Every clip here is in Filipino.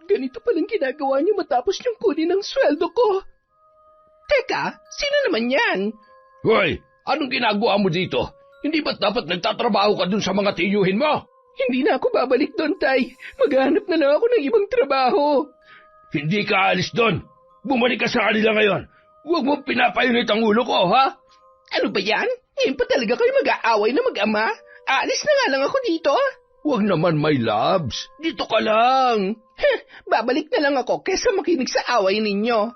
Ganito palang ginagawa niyo matapos niyong kunin ang sweldo ko. Teka, sino naman yan? Hoy, anong ginagawa mo dito? Hindi ba't dapat nagtatrabaho ka dun sa mga tiyuhin mo? Hindi na ako babalik doon, Tay. Maghanap na lang ako ng ibang trabaho. Hindi ka alis doon. Bumalik ka sa kanila ngayon. Huwag mong pinapayunit ang ulo ko, ha? Ano ba yan? Ngayon pa talaga kayo mag-aaway na mag-ama? Aalis na nga lang ako dito. Huwag naman, my loves. Dito ka lang. Babalik na lang ako kesa makinig sa away ninyo.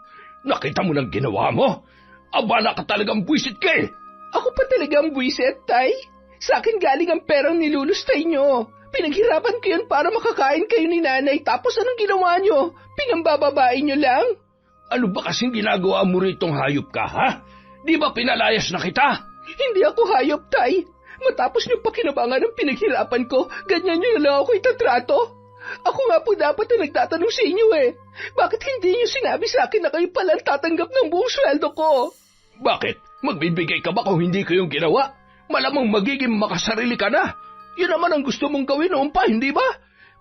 Nakita mo ng ginawa mo? Abala ka talagang buwisit ka eh. Ako pa talaga ang buwisit, Tay. Sa akin galing ang perang nilulustay nyo. Pinaghirapan ko yun para makakain kayo ni nanay, tapos anong ginawa nyo? Pinambababae nyo lang? Ano ba kasing ginagawa mo ritong hayop ka, ha? Di ba pinalayas na kita? Hindi ako hayop, Tay. Matapos nyo pakinabangan ng pinaghirapan ko, ganyan nyo na lang ako itatrato. Ako nga po dapat na nagtatanong sa inyo eh. Bakit hindi nyo sinabi sa akin na kayo palang tatanggap ng buong sweldo ko? Bakit? Magbibigay ka ba kung hindi ko yung ginawa? Malamang magiging makasarili ka na. Yun naman ang gusto mong gawin noon pa, hindi ba?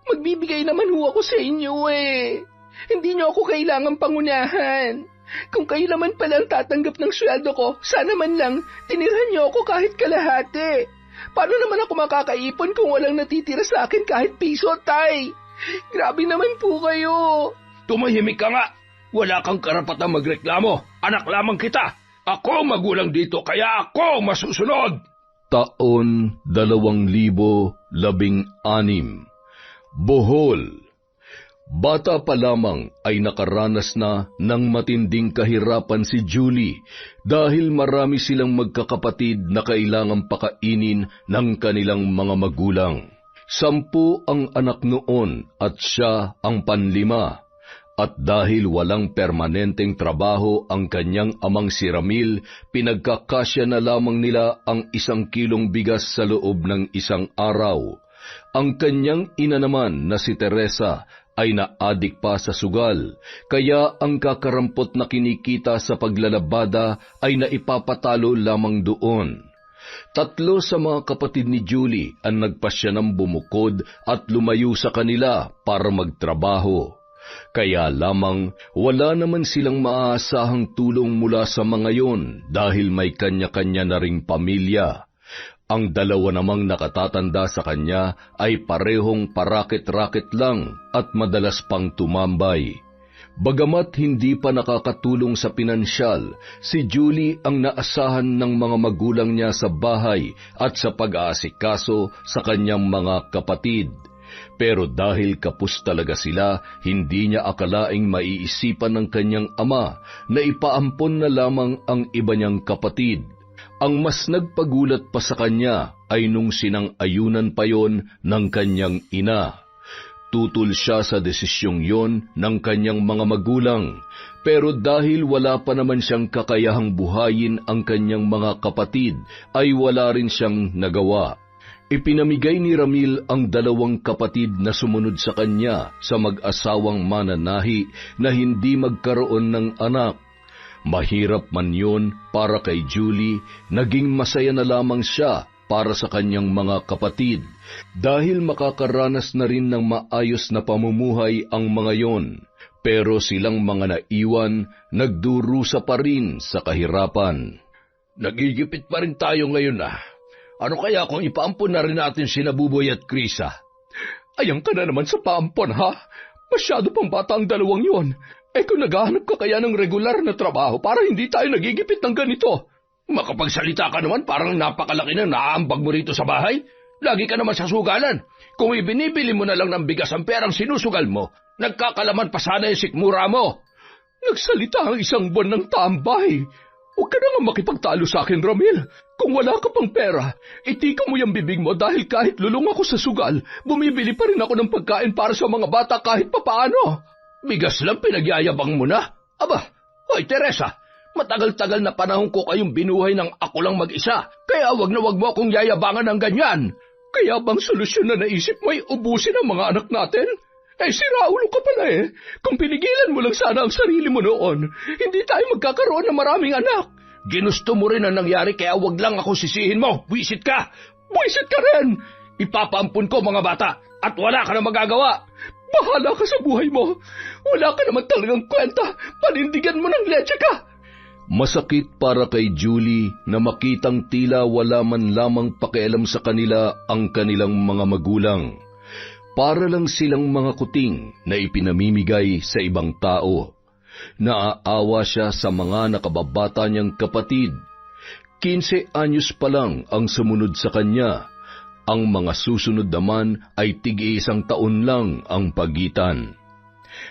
Magbibigay naman ho ako sa inyo eh. Hindi nyo ako kailangang pangunahan. Kung kayo naman palang tatanggap ng sweldo ko, sana man lang tinirhan nyo ako kahit kalahati. Paano naman ako makakaipon kung walang natitira sa akin kahit piso, Tay? Grabe naman po kayo. Tumahimik ka nga. Wala kang karapatang magreklamo. Anak lamang kita. Ako magulang dito, kaya ako masusunod. Taon 2016, Bohol. Bata pa lamang ay nakaranas na ng matinding kahirapan si Julie dahil marami silang magkakapatid na kailangang pakainin ng kanilang mga magulang. 10 ang anak noon at siya ang panlima. At dahil walang permanenteng trabaho ang kanyang amang si Ramil, pinagkakasya na lamang nila ang 1 kilong bigas sa loob ng 1 araw. Ang kanyang ina naman na si Teresa ay naadik pa sa sugal, kaya ang kakarampot na kinikita sa paglalabada ay naipapatalo lamang doon. 3 sa mga kapatid ni Julie ang nagpasya ng bumukod at lumayo sa kanila para magtrabaho. Kaya lamang wala naman silang maaasahang tulong mula sa mga yon dahil may kanya-kanya na ring pamilya. Ang 2 namang nakatatanda sa kanya ay parehong parakit-rakit lang at madalas pang tumambay. Bagamat hindi pa nakakatulong sa pinansyal, si Julie ang naasahan ng mga magulang niya sa bahay at sa pag-aasikaso sa kanyang mga kapatid. Pero dahil kapos talaga sila, hindi niya akalaing maiisipan ng kanyang ama na ipaampon na lamang ang iba niyang kapatid. Ang mas nagpagulat pa sa kanya ay nung sinang-ayunan pa yon ng kanyang ina. Tutol siya sa desisyong yon ng kanyang mga magulang, pero dahil wala pa naman siyang kakayahang buhayin ang kanyang mga kapatid, ay wala rin siyang nagawa. Ipinamigay ni Ramil ang 2 kapatid na sumunod sa kanya sa mag-asawang mananahi na hindi magkaroon ng anak. Mahirap man yun para kay Julie, naging masaya na lamang siya para sa kanyang mga kapatid dahil makakaranas na rin ng maayos na pamumuhay ang mga yon. Pero silang mga naiwan, nagdurusa pa rin sa kahirapan. Nagigipit pa rin tayo ngayon Ano kaya kung ipaampon na rin natin si Nabuboy at Krisa? Ayan ka na naman sa paampon, ha? Masyado pang bata ang 2 yon. Kung naghahanap ka kaya ng regular na trabaho para hindi tayo nagigipit ng ganito. Makapagsalita ka naman, parang napakalaki na naaambag mo rito sa bahay. Lagi ka naman sa sugalan. Kung ibinibili mo na lang ng bigas ang perang sinusugal mo, nagkakalaman pa sana yung sikmura mo. Nagsalita ang 1 buwan ng tambay. Huwag ka na nga makipagtalo sa akin, Ramil. Kung wala ka pang pera, itika mo yung bibig mo dahil kahit lulong ako sa sugal, bumibili pa rin ako ng pagkain para sa mga bata kahit papaano. Bigas lang pinagyayabang mo na? Aba, hoy Teresa, matagal-tagal na panahon ko kayong binuhay ng ako lang mag-isa, kaya wag na wag mo akong yayabangan ng ganyan. Kaya bang solusyon na naisip mo ay ubusin ang mga anak natin? Si Raulo ka pala eh. Kung pinigilan mo lang sana ang sarili mo noon, hindi tayo magkakaroon ng maraming anak. Ginusto mo rin ang nangyari kaya wag lang ako sisihin mo. Buisit ka! Buisit ka rin! Ipapaampun ko mga bata at wala ka na magagawa. Bahala ka sa buhay mo. Wala ka naman talagang kwenta. Panindigan mo ng leche ka. Masakit para kay Julie na makitang tila wala man lamang pakialam sa kanila ang kanilang mga magulang. Para lang silang mga kuting na ipinamimigay sa ibang tao. Naaawa siya sa mga nakababata niyang kapatid. 15 anyos pa lang ang sumunod sa kanya. Ang mga susunod naman ay tig-iisang taon lang ang pagitan.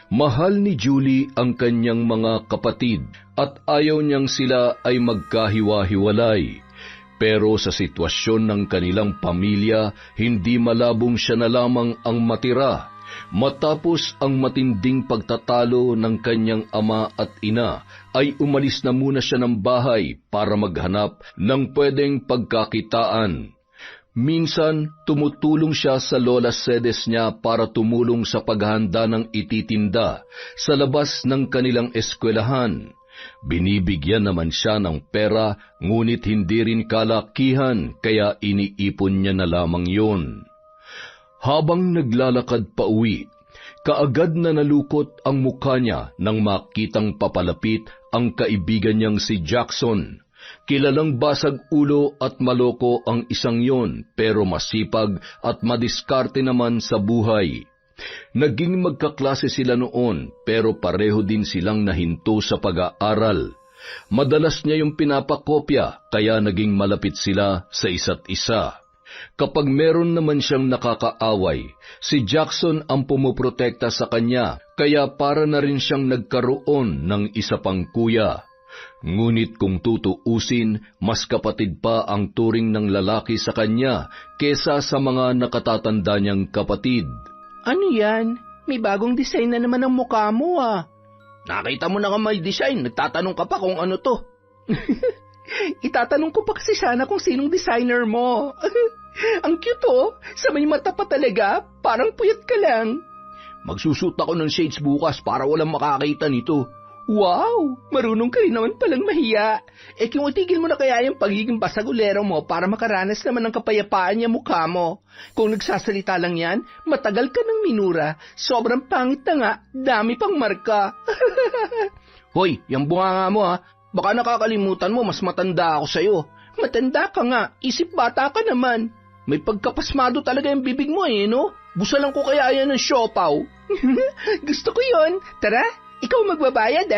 Mahal ni Julie ang kanyang mga kapatid at ayaw niyang sila ay magkahiwa-hiwalay. Pero sa sitwasyon ng kanilang pamilya, hindi malabong siya na lamang ang matira. Matapos ang matinding pagtatalo ng kanyang ama at ina, ay umalis na muna siya ng bahay para maghanap ng pwedeng pagkakitaan. Minsan, tumutulong siya sa lola sedes niya para tumulong sa paghahanda ng ititinda sa labas ng kanilang eskwelahan. Binibigyan naman siya ng pera, ngunit hindi rin kalakihan, kaya iniipon niya na lamang yun. Habang naglalakad pa uwi, kaagad na nalukot ang mukha niya nang makitang papalapit ang kaibigan niyang si Jackson. Kilalang basag ulo at maloko ang isang yon, pero masipag at madiskarte naman sa buhay. Naging magkaklase sila noon, pero pareho din silang nahinto sa pag-aaral. Madalas niya yung pinapakopya, kaya naging malapit sila sa isa't isa. Kapag meron naman siyang nakakaaway, si Jackson ang pumuprotekta sa kanya, kaya para na rin siyang nagkaroon ng isa pang kuya. Ngunit kung tutuusin, mas kapatid pa ang turing ng lalaki sa kanya kesa sa mga nakatatanda niyang kapatid. Ano yan? May bagong design na naman ang mukha mo ah. Nakita mo na nga may design, nagtatanong ka pa kung ano to. Itatanong ko pa kasi sana kung sinong designer mo. Ang cute oh, sa may mata pa talaga, parang puyat ka lang. Magsusut ako ng shades bukas para walang makakita nito. Wow, marunong ka rin naman palang mahiya. Kung itigil mo na kaya yung pagiging basagulero mo para makaranas naman ng kapayapaan niya mukha mo. Kung nagsasalita lang yan, matagal ka ng minura, sobrang pangit na nga, dami pang marka. Hoy, yung bunganga mo ha, baka nakakalimutan mo mas matanda ako sa'yo. Matanda ka nga, isip bata ka naman. May pagkapasmado talaga yung bibig mo no? Busalan ko kaya yan ng siopaw. Gusto ko yon. Tara, ikaw magbabayad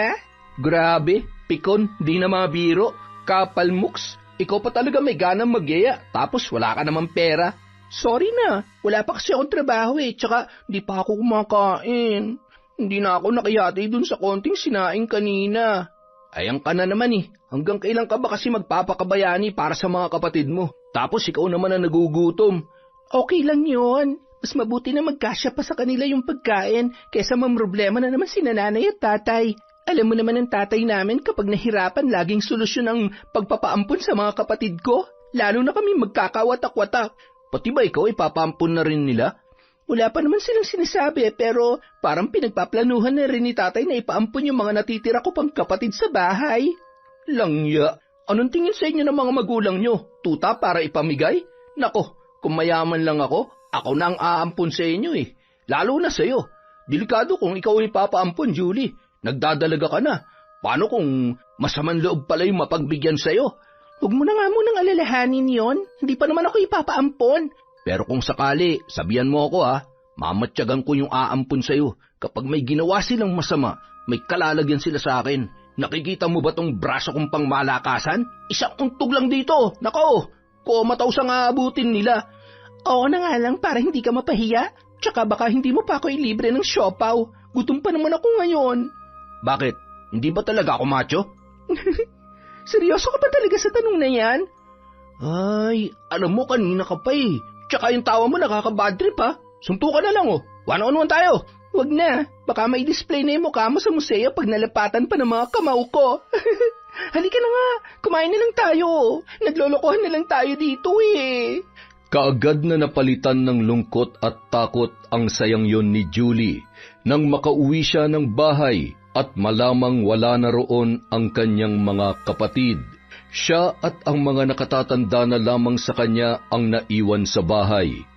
Grabe, pikon, di na mga biro. Kapal mooks, ikaw pa talaga may ganang magyaya, tapos wala ka namang pera. Sorry na, wala pa kasi akong trabaho tsaka di pa ako kumakain. Hindi na ako nakihati dun sa konting sinaing kanina. Ayan ka na naman hanggang kailan ka ba kasi magpapakabayani para sa mga kapatid mo? Tapos ikaw naman ang nagugutom. Okay lang yon. Mas mabuti na magkasya pa sa kanila yung pagkain kaysa mamroblema na naman si nanay at tatay. Alam mo naman ang tatay namin kapag nahirapan laging solusyon ang pagpapaampun sa mga kapatid ko. Lalo na kami magkakawatak-watak. Pati ba ikaw ipapaampun na rin nila? Wala pa naman silang sinasabi pero parang pinagpaplanuhan na rin ni tatay na ipaampun yung mga natitira ko pang kapatid sa bahay. Langya, anong tingin sa inyo ng mga magulang nyo? Tuta para ipamigay? Nako, kung mayaman lang ako na ang aampun sa inyo Lalo na sa'yo. Delikado kung ikaw ay papaampun, Julie. Nagdadalaga ka na. Paano kung masamang loob pala yung mapagbigyan sa'yo? Huwag mo na nga munang alalahanin yon. Hindi pa naman ako ipapaampon. Pero kung sakali, sabihan mo ako mamatyagan ko yung aampun sa'yo. Kapag may ginawa silang masama, may kalalagyan sila sa akin. Nakikita mo ba tong braso kong pangmalakasan? Isang untog lang dito. Nako, komataw sa nga abutin nila. Oo na nga lang para hindi ka mapahiya. Tsaka baka hindi mo pa ako ilibre ng siopaw. Gutom pa naman ako ngayon. Bakit? Hindi ba talaga ako macho? Seryoso ka ba talaga sa tanong na yan? Ay, alam mo kanina ka pa Tsaka yung tawa mo nakaka-bad trip Suntukan na lang One-on-one tayo. Wag na. Baka may display na yung mukha mo sa museo pag nalapatan pa ng mga kamao ko. Halika na nga. Kumain na lang tayo. Naglolokohan na lang tayo dito Kaagad na napalitan ng lungkot at takot ang sayang yon ni Julie nang makauwi siya ng bahay at malamang wala na roon ang kanyang mga kapatid. Siya at ang mga nakatatanda na lamang sa kanya ang naiwan sa bahay.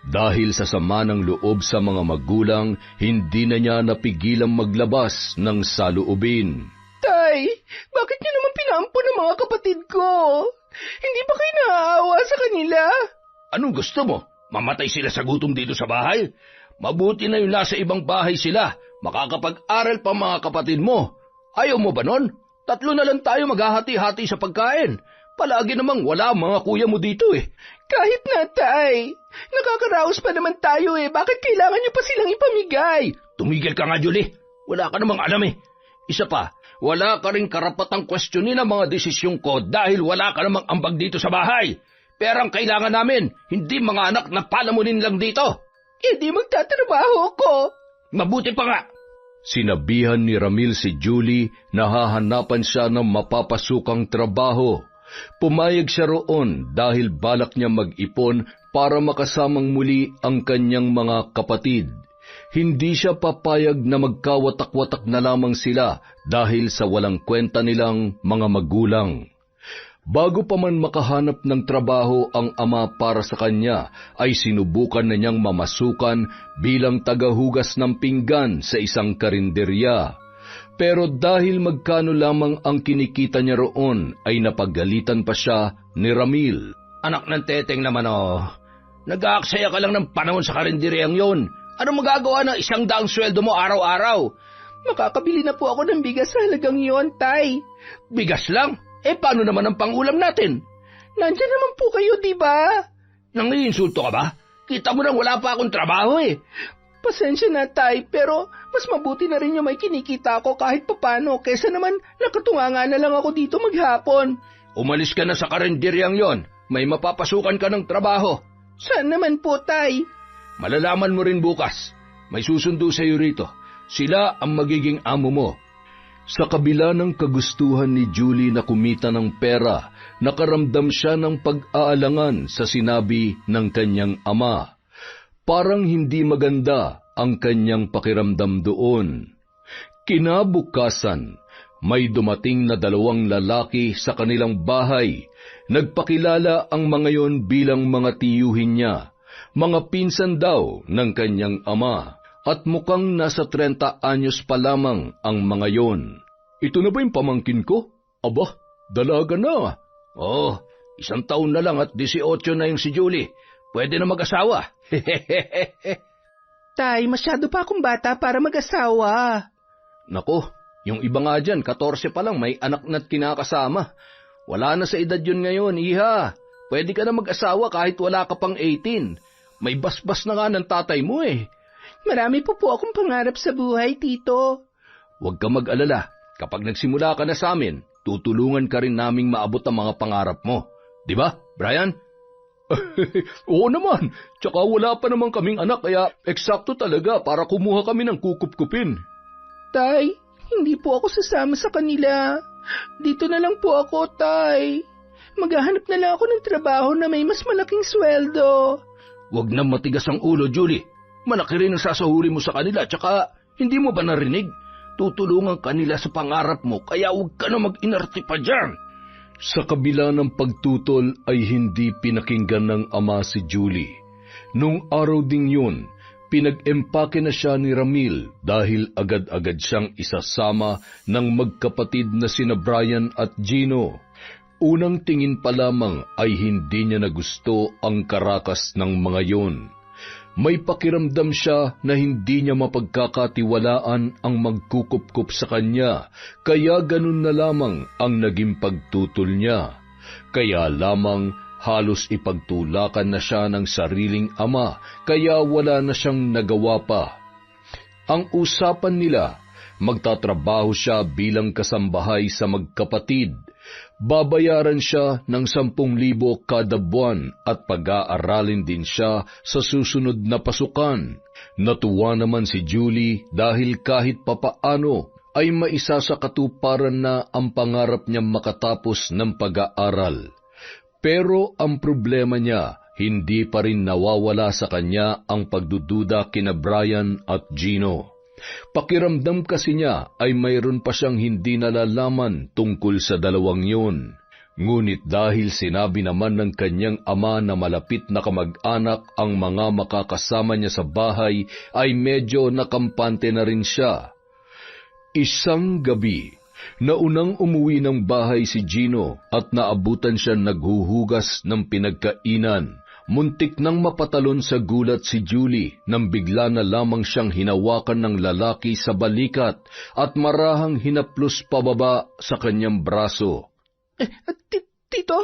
Dahil sa sama ng loob sa mga magulang, hindi na niya napigilang maglabas ng saloobin. Tay, bakit niyo naman pinaampon ang mga kapatid ko? Hindi ba kayo naaawa sa kanila? Anong gusto mo? Mamatay sila sa gutom dito sa bahay? Mabuti na yung nasa ibang bahay sila. Makakapag-aral pa mga kapatid mo. Ayaw mo ba nun? 3 na lang tayo maghahati-hati sa pagkain. Palagi namang wala ang mga kuya mo dito eh. Kahit na, Tay. Nakakaraos pa naman tayo eh. Bakit kailangan niyo pa silang ipamigay? Tumigil ka nga, Julie. Wala ka namang alam eh. Isa pa, wala ka rin karapatang questionin ang mga desisyong ko dahil wala ka namang ambag dito sa bahay. Pero ang kailangan namin, hindi mga anak na palamunin lang dito. Hindi magtatrabaho ko. Mabuti pa nga. Sinabihan ni Ramil si Julie na hahanapan siya ng mapapasukang trabaho. Pumayag siya roon dahil balak niya mag-ipon para makasamang muli ang kanyang mga kapatid. Hindi siya papayag na magkawatak-watak na lamang sila dahil sa walang kwenta nilang mga magulang. Bago pa man makahanap ng trabaho ang ama para sa kanya, ay sinubukan na niyang mamasukan bilang tagahugas ng pinggan sa isang karinderya. Pero dahil magkano lamang ang kinikita niya roon, ay napagalitan pa siya ni Ramil. Anak ng teteng naman nag-aaksaya ka lang ng panahon sa karinderyang yon. Ano magagawa ng 100 sweldo mo araw-araw? Makakabili na po ako ng bigas sa halagang yon, Tay. Bigas lang? Paano naman ang pangulam natin? Nandiyan naman po kayo, di ba? Nangiinsulto ka ba? Kita mo nang wala pa akong trabaho eh. Pasensya na, Tay, pero mas mabuti na rin yung may kinikita ako kahit papano kesa naman nakatunganga na lang ako dito maghapon. Umalis ka na sa karinderyang yon. May mapapasukan ka ng trabaho. Saan naman po, Tay? Malalaman mo rin bukas. May susundo sa iyo rito. Sila ang magiging amo mo. Sa kabila ng kagustuhan ni Julie na kumita ng pera, nakaramdam siya ng pag-aalangan sa sinabi ng kanyang ama. Parang hindi maganda ang kanyang pakiramdam doon. Kinabukasan, may dumating na 2 lalaki sa kanilang bahay. Nagpakilala ang mga yon bilang mga tiyuhin niya, mga pinsan daw ng kanyang ama. At mukhang nasa 30 anyos pa lamang ang mga yon. Ito na ba yung pamangkin ko? Aba, dalaga na. Oh, 1 taon na lang at 18 na yung si Julie. Pwede na mag-asawa. Tay, masyado pa akong bata para mag-asawa. Nako, yung iba nga dyan, 14 pa lang may anak na't kinakasama. Wala na sa edad yun ngayon, iha. Pwede ka na mag-asawa kahit wala ka pang 18. May basbas na nga ng tatay mo eh. Marami po akong pangarap sa buhay, Tito. Huwag ka mag-alala. Kapag nagsimula ka na sa amin, tutulungan ka rin naming maabot ang mga pangarap mo. Di ba, Brian? Oo naman. Tsaka wala pa naman kaming anak kaya eksakto talaga para kumuha kami ng kukup-kupin. Tay, hindi po ako sasama sa kanila. Dito na lang po ako, Tay. Maghahanap na lang ako ng trabaho na may mas malaking sweldo. Huwag na matigas ang ulo, Julie. Malaki rin ang sasahuri mo sa kanila, tsaka hindi mo ba narinig? Tutulungan kanila sa pangarap mo, kaya huwag ka na mag-inarte pa dyan. Sa kabila ng pagtutol ay hindi pinakinggan ng ama si Julie. Nung araw ding yun, pinag-empake na siya ni Ramil dahil agad-agad siyang isasama ng magkapatid na sina Brian at Gino. Unang tingin pa lamang ay hindi niya nagusto ang karakas ng mga yon. May pakiramdam siya na hindi niya mapagkakatiwalaan ang magkukup-kup sa kanya, kaya ganun na lamang ang naging pagtutol niya. Kaya lamang halos ipagtulakan na siya ng sariling ama, kaya wala na siyang nagawa pa. Ang usapan nila, magtatrabaho siya bilang kasambahay sa magkapatid. Babayaran siya ng 10,000 kada buwan at pag-aaralin din siya sa susunod na pasukan. Natuwa naman si Julie dahil kahit papaano ay maisasakatuparan na ang pangarap niyang makatapos ng pag-aaral. Pero ang problema niya, hindi pa rin nawawala sa kanya ang pagdududa kina Brian at Gino. Pakiramdam kasi niya ay mayroon pa siyang hindi nalalaman tungkol sa dalawang yun. Ngunit dahil sinabi naman ng kanyang ama na malapit na kamag-anak ang mga makakasama niya sa bahay, ay medyo nakampante na rin siya. Isang gabi, naunang umuwi ng bahay si Gino at naabutan siya naghuhugas ng pinagkainan. Muntik nang mapatalon sa gulat si Julie nang bigla na lamang siyang hinawakan ng lalaki sa balikat at marahang hinaplos pababa sa kanyang braso. Tito,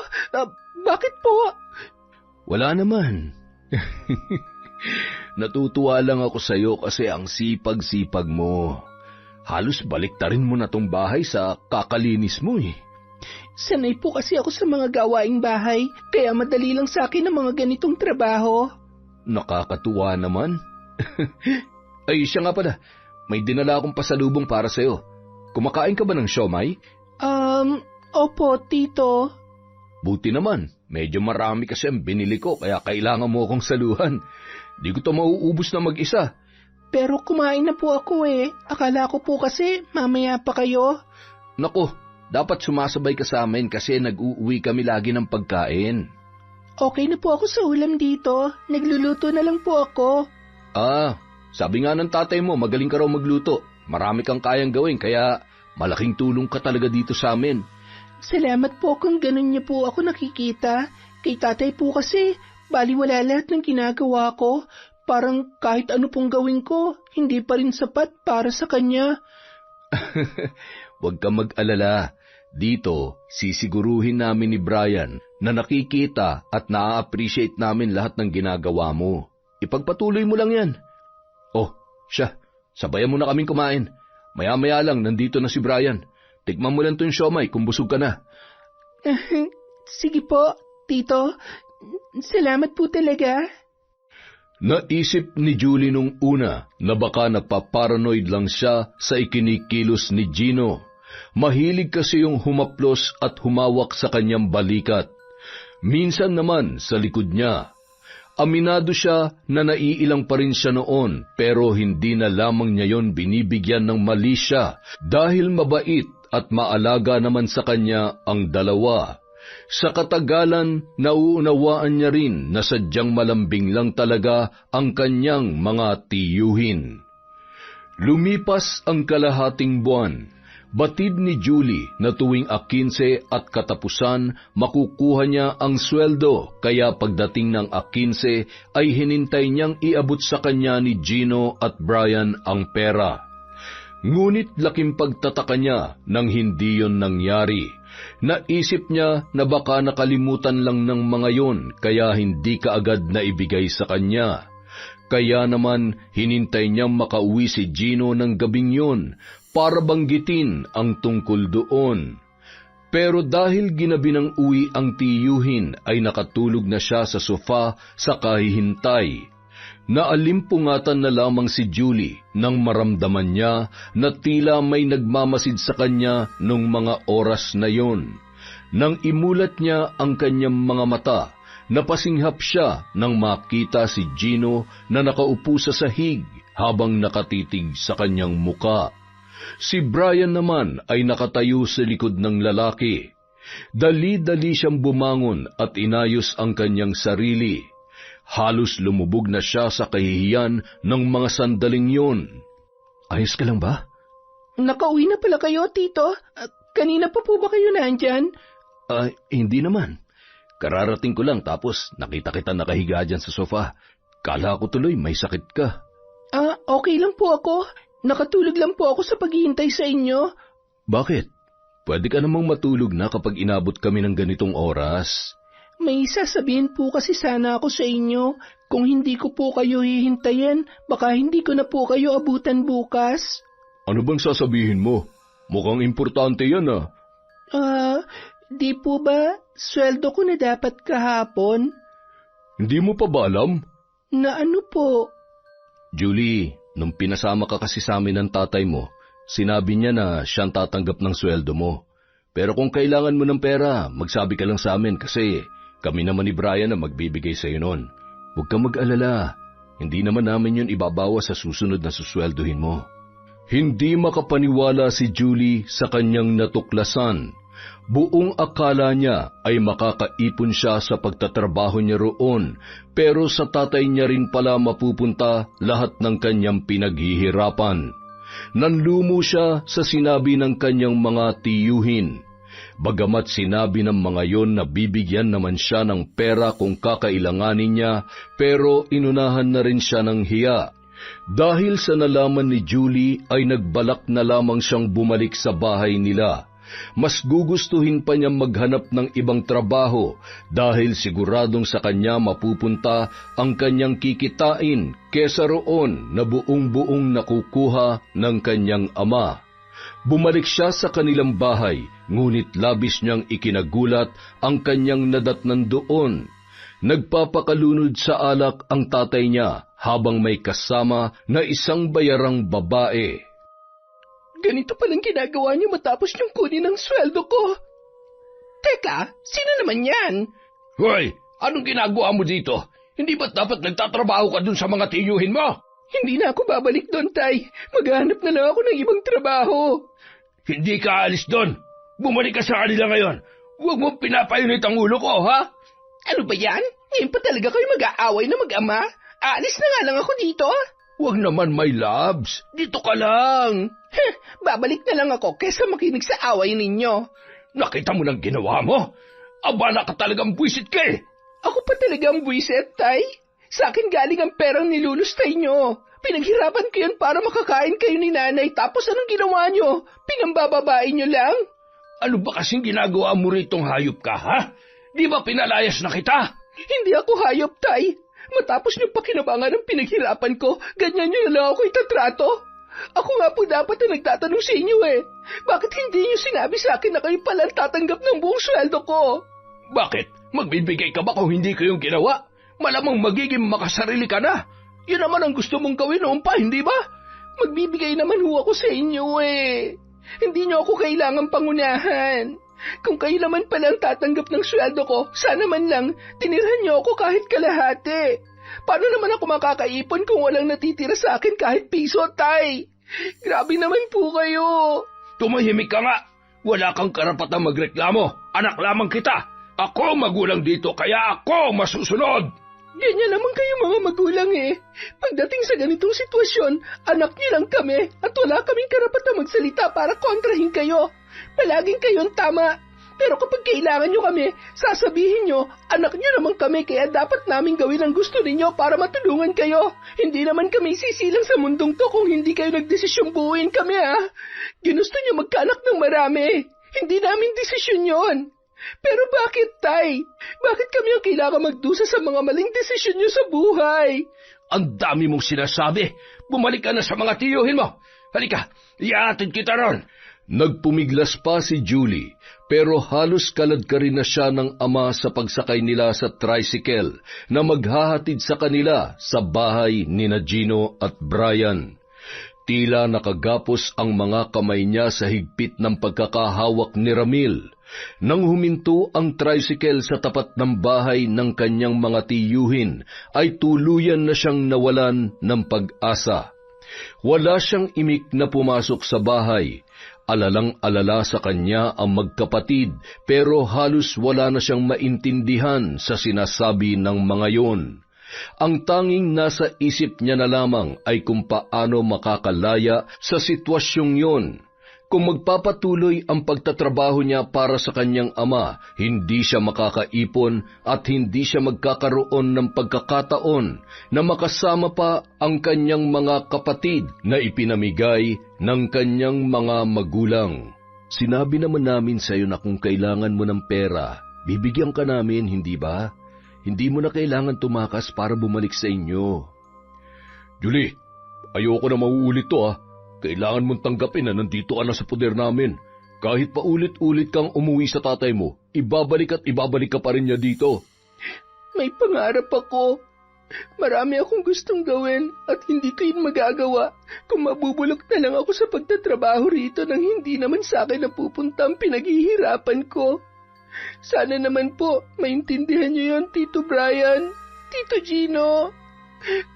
bakit po? Wala naman. Natutuwa lang ako sa iyo kasi ang sipag-sipag mo. Halos baliktarin mo na tong bahay sa kakalinis mo eh. Sanay po kasi ako sa mga gawaing bahay, kaya madali lang sa akin ang mga ganitong trabaho. Nakakatuwa naman. Ay, siya nga pala. May dinala akong pasalubong para sa iyo. Kumakain ka ba ng siomai? Opo, Tito. Buti naman, medyo marami kasi ang binili ko kaya kailangan mo akong saluhan. Di ko to mauubos na mag-isa. Pero kumain na po ako eh. Akala ko po kasi mamaya pa kayo. Naku, dapat sumasabay ka sa amin kasi nag-uuwi kami lagi ng pagkain. Okay na po ako sa ulam dito. Nagluluto na lang po ako. Sabi nga ng tatay mo, magaling ka raw magluto. Marami kang kayang gawin kaya malaking tulong ka talaga dito sa amin. Salamat po kung ganun niya po ako nakikita. Kay tatay po kasi, baliwala lahat ng ginagawa ko. Parang kahit ano pong gawin ko, hindi pa rin sapat para sa kanya. Huwag kang mag-alala. Dito, sisiguruhin namin ni Brian na nakikita at na-appreciate namin lahat ng ginagawa mo. Ipagpatuloy mo lang yan. Oh, siya, sabayan mo na kaming kumain. Maya-maya lang, nandito na si Brian. Tikman mo lang itong siomai kung busog ka na. Sige po, Tito. Salamat po talaga. Naisip ni Julie nung una na baka napaparanoid lang siya sa ikinikilos ni Gino. Mahilig kasi yung humaplos at humawak sa kanyang balikat. Minsan naman sa likod niya. Aminado siya na naiilang pa rin siya noon pero hindi na lamang niya yon binibigyan ng mali siya dahil mabait at maalaga naman sa kanya ang dalawa. Sa katagalan, nauunawaan niya rin na sadyang malambing lang talaga ang kanyang mga tiyuhin. Lumipas ang kalahating buwan. Batid ni Julie na tuwing 15 at katapusan, makukuha niya ang sweldo, kaya pagdating ng 15 ay hinintay niyang iabot sa kanya ni Gino at Brian ang pera. Ngunit laking pagtataka niya nang hindi yon nangyari. Naisip niya na baka nakalimutan lang ng mga yon kaya hindi kaagad na ibigay sa kanya. Kaya naman hinintay niyang makauwi si Gino ng gabing yon para banggitin ang tungkol doon. Pero dahil ginabi ng uwi ang tiyuhin ay nakatulog na siya sa sofa sa kahihintay. Naalimpungatan na lamang si Julie nang maramdaman niya na tila may nagmamasid sa kanya nung mga oras na yon. Nang imulat niya ang kanyang mga mata, napasinghap siya nang makita si Gino na nakaupo sa sahig habang nakatitig sa kanyang muka. Si Brian naman ay nakatayo sa likod ng lalaki. Dali-dali siyang bumangon at inayos ang kanyang sarili. Halos lumubog na siya sa kahihiyan ng mga sandaling yon. Ayos ka lang ba? Nakauwi na pala kayo, Tito. Kanina pa po ba kayo nandyan? Hindi naman. Kararating ko lang tapos nakita kita nakahiga dyan sa sofa. Kala ko tuloy may sakit ka. Okay lang po ako. Nakatulog lang po ako sa paghihintay sa inyo. Bakit? Pwede ka namang matulog na kapag inabot kami ng ganitong oras. May sasabihin po kasi sana ako sa inyo. Kung hindi ko po kayo hihintayin, baka hindi ko na po kayo abutan bukas. Ano bang sasabihin mo? Mukhang importante yan Di po ba sweldo ko na dapat kahapon? Hindi mo pa ba alam? Na ano po? Julie, nung pinasama ka kasi sa amin ng tatay mo, sinabi niya na siyang tatanggap ng sweldo mo. Pero kung kailangan mo ng pera, magsabi ka lang sa amin kasi kami naman ni Brian na magbibigay sa iyo noon. Huwag kang mag-alala. Hindi naman namin yun ibabawa sa susunod na susweldohin mo. Hindi makapaniwala si Julie sa kanyang natuklasan. Buong akala niya ay makakaipon siya sa pagtatrabaho niya roon, pero sa tatay niya rin pala mapupunta lahat ng kanyang pinaghihirapan. Nanlumo siya sa sinabi ng kanyang mga tiyuhin. Bagamat sinabi ng mga yon na bibigyan naman siya ng pera kung kakailanganin niya, pero inunahan na rin siya ng hiya. Dahil sa nalaman ni Julie ay nagbalak na lamang siyang bumalik sa bahay nila. Mas gugustuhin pa niya maghanap ng ibang trabaho dahil siguradong sa kanya mapupunta ang kanyang kikitain kesa roon na buong-buong nakukuha ng kanyang ama. Bumalik siya sa kanilang bahay, ngunit labis niyang ikinagulat ang kanyang nadatnan doon. Nagpapakalunod sa alak ang tatay niya habang may kasama na isang bayarang babae. Ganito palang ginagawa niyo matapos niyong kunin ang sweldo ko. Teka, sino naman yan? Hoy, anong ginagawa mo dito? Hindi ba't dapat nagtatrabaho ka dun sa mga tiyuhin mo? Hindi na ako babalik doon, Tay. Maghahanap na lang ako ng ibang trabaho. Hindi ka alis doon. Bumalik ka sa kanila ngayon. Huwag mong pinapayunit ang ulo ko, ha? Ano ba yan? Ngayon pa talaga kayo mag-aaway na mag-ama? Aalis na nga lang ako dito. Huwag naman, my loves. Dito ka lang. Babalik na lang ako kesa makinig sa away ninyo. Nakita mo ng ginawa mo? Abala ka talagang buwisit ka eh. Ako pa talaga ang buwisit, Tay. Sa akin galing ang perang nilulustay nyo. Pinaghirapan ko yan para makakain kayo ni nanay, tapos anong ginawa nyo? Pinambababae nyo lang? Ano ba kasing ginagawa mo ritong hayop ka, ha? Di ba pinalayas na kita? Hindi ako hayop, Tay. Matapos nyo pakinabangan ang pinaghirapan ko, ganyan nyo na lang ako itatrato. Ako nga po dapat na nagtatanong sa inyo eh. Bakit hindi nyo sinabi sa akin na kayo pala tatanggap ng buong sweldo ko? Bakit? Magbibigay ka ba kung hindi ko yung ginawa? Malamang magiging makasarili ka na. Yun naman ang gusto mong gawin noon pa, hindi ba? Magbibigay naman ho ako sa inyo eh. Hindi nyo ako kailangang pangunahan. Kung kayo naman pala ang tatanggap ng sweldo ko, sana man lang tinirhan nyo ako kahit kalahati. Paano naman ako makakaipon kung walang natitira sa akin kahit piso, Tay? Grabe naman po kayo. Tumahimik ka nga. Wala kang karapatang magreklamo. Anak lamang kita. Ako magulang dito, kaya ako masusunod. Ganyan naman kayo mga magulang eh. Pagdating sa ganitong sitwasyon, anak niyo lang kami at wala kaming karapatang magsalita para kontrahin kayo. Palaging kayong tama. Pero kapag kailangan nyo kami, sasabihin nyo, anak nyo naman kami kaya dapat namin gawin ang gusto ninyo para matulungan kayo. Hindi naman kami sisilang sa mundong to kung hindi kayo nagdesisyong buuin kami ha. Ginusto nyo magkaanak ng marami. Hindi namin desisyon yon. Pero bakit, Tay? Bakit kami ang kailangan magdusa sa mga maling desisyon nyo sa buhay? Ang dami mong sinasabi. Bumalik ka na sa mga tiyuhin mo. Halika, iatid kita ron. Nagpumiglas pa si Julie, pero halos kalad ka rin na siya ng ama sa pagsakay nila sa tricycle na maghahatid sa kanila sa bahay ni Gino at Brian. Tila nakagapos ang mga kamay niya sa higpit ng pagkakahawak ni Ramil. Nang huminto ang tricycle sa tapat ng bahay ng kanyang mga tiyuhin, ay tuluyan na siyang nawalan ng pag-asa. Wala siyang imik na pumasok sa bahay. Alalang-alala sa kanya ang magkapatid, pero halos wala na siyang maintindihan sa sinasabi ng mga yon. Ang tanging nasa isip niya na lamang ay kung paano makakalaya sa sitwasyong yon. Kung magpapatuloy ang pagtatrabaho niya para sa kanyang ama, hindi siya makakaipon at hindi siya magkakaroon ng pagkakataon na makasama pa ang kanyang mga kapatid na ipinamigay ng kanyang mga magulang. Sinabi naman namin sa iyo na kung kailangan mo ng pera, bibigyan ka namin, hindi ba? Hindi mo na kailangan tumakas para bumalik sa inyo. Julie, ayoko na mauulit to ah. Kailangan mong tanggapin na nandito ka na sa poder namin. Kahit pa ulit-ulit kang umuwi sa tatay mo, ibabalik at ibabalik ka pa rin niya dito. May pangarap ako. Marami akong gustong gawin at hindi ko yun magagawa kung mabubulok na lang ako sa pagtatrabaho rito nang hindi naman sa akin napupunta ang pinaghihirapan ko. Sana naman po maintindihan niyo yun, Tito Brian, Tito Gino.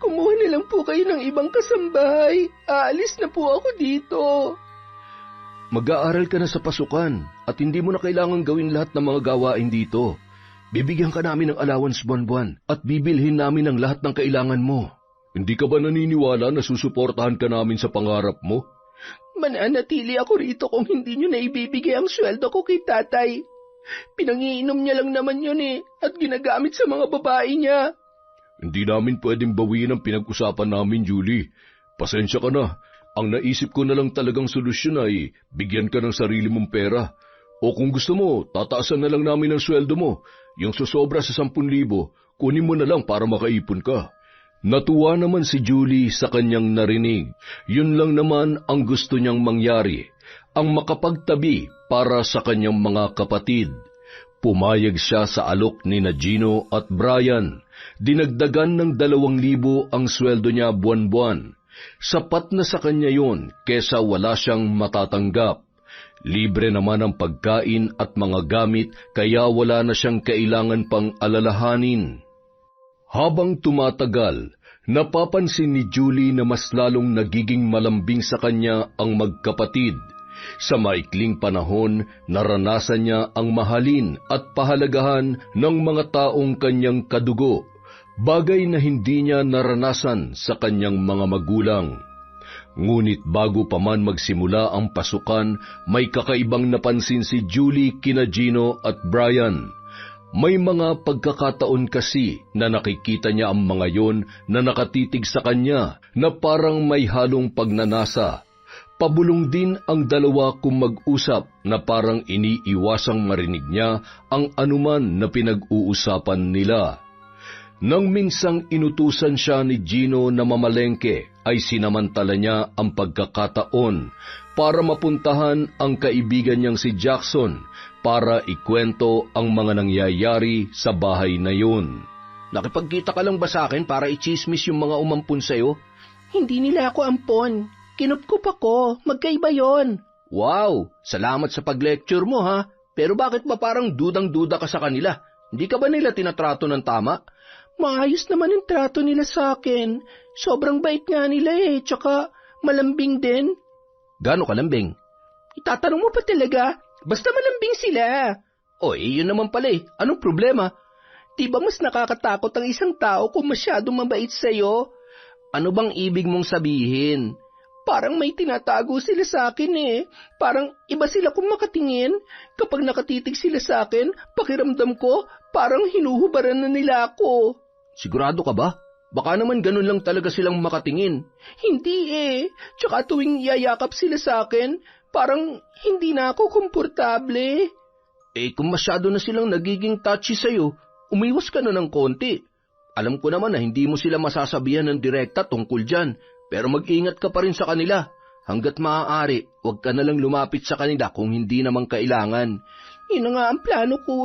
Kumuha na lang po kayo ng ibang kasambahay. Aalis na po ako dito. Mag-aaral ka na sa pasukan at hindi mo na kailangan gawin lahat ng mga gawain dito. Bibigyan ka namin ng allowance buwan-buwan at bibilhin namin ang lahat ng kailangan mo. Hindi ka ba naniniwala na susuportahan ka namin sa pangarap mo? Mananatili ako rito kung hindi nyo na ibibigay ang sweldo ko kay tatay. Pinangiinom niya lang naman yun at ginagamit sa mga babae niya. Hindi namin pwedeng bawiin ang pinag-usapan namin, Julie. Pasensya ka na. Ang naisip ko na lang talagang solusyon ay bigyan ka ng sarili mong pera. O kung gusto mo, tataasan na lang namin ang sweldo mo. Yung susobra sa 10,000, kunin mo na lang para makaipon ka. Natuwa naman si Julie sa kanyang narinig. Yun lang naman ang gusto niyang mangyari, ang makapagtabi para sa kanyang mga kapatid. Pumayag siya sa alok ni Gino at Brian. Dinagdagan ng 2,000 ang sweldo niya buwan-buwan. Sapat na sa kanya yun kesa wala siyang matatanggap. Libre naman ang pagkain at mga gamit kaya wala na siyang kailangan pang alalahanin. Habang tumatagal, napapansin ni Julie na mas lalong nagiging malambing sa kanya ang magkapatid. Sa maikling panahon, naranasan niya ang mahalin at pahalagahan ng mga taong kanyang kadugo, bagay na hindi niya naranasan sa kanyang mga magulang. Ngunit bago pa man magsimula ang pasukan, may kakaibang napansin si Julie kina Gino at Brian. May mga pagkakataon kasi na nakikita niya ang mga yon na nakatitig sa kanya na parang may halong pagnanasa. Pabulong din ang dalawa kung mag-usap na parang iniiwasang marinig niya ang anuman na pinag-uusapan nila. Nang minsang inutusan siya ni Gino na mamalengke, ay sinamantala niya ang pagkakataon para mapuntahan ang kaibigan niyang si Jackson para ikwento ang mga nangyayari sa bahay na yun. Nakipagkita ka lang ba sa akin para ichismis yung mga umampun sa'yo? Hindi nila ako ampon. Kinupkup ako. Magkaiba yon. Wow! Salamat sa pag-lecture mo ha. Pero bakit ba parang dudang-duda ka sa kanila? Hindi ka ba nila tinatrato ng tama? Maayos naman yung trato nila sa akin. Sobrang bait nga nila tsaka malambing din. Gaano kalambing? Itatanong mo pa talaga? Basta malambing sila. Yun naman pala Anong problema? Di ba mas nakakatakot ang isang tao kung masyadong mabait sa'yo? Ano bang ibig mong sabihin? Parang may tinatago sila sa akin Parang iba sila kung makatingin. Kapag nakatitig sila sa akin, pakiramdam ko parang hinuhubaran na nila ako. Sigurado ka ba? Baka naman ganun lang talaga silang makatingin. Hindi Tsaka tuwing yayakap sila sa akin, parang hindi na ako komportable. Kung masyado na silang nagiging touchy sa'yo, umiwas ka na ng konti. Alam ko naman na hindi mo sila masasabihan ng direkta tungkol dyan, pero mag-ingat ka pa rin sa kanila. Hanggat maaari, huwag ka na lang lumapit sa kanila kung hindi naman kailangan. Yun na nga ang plano ko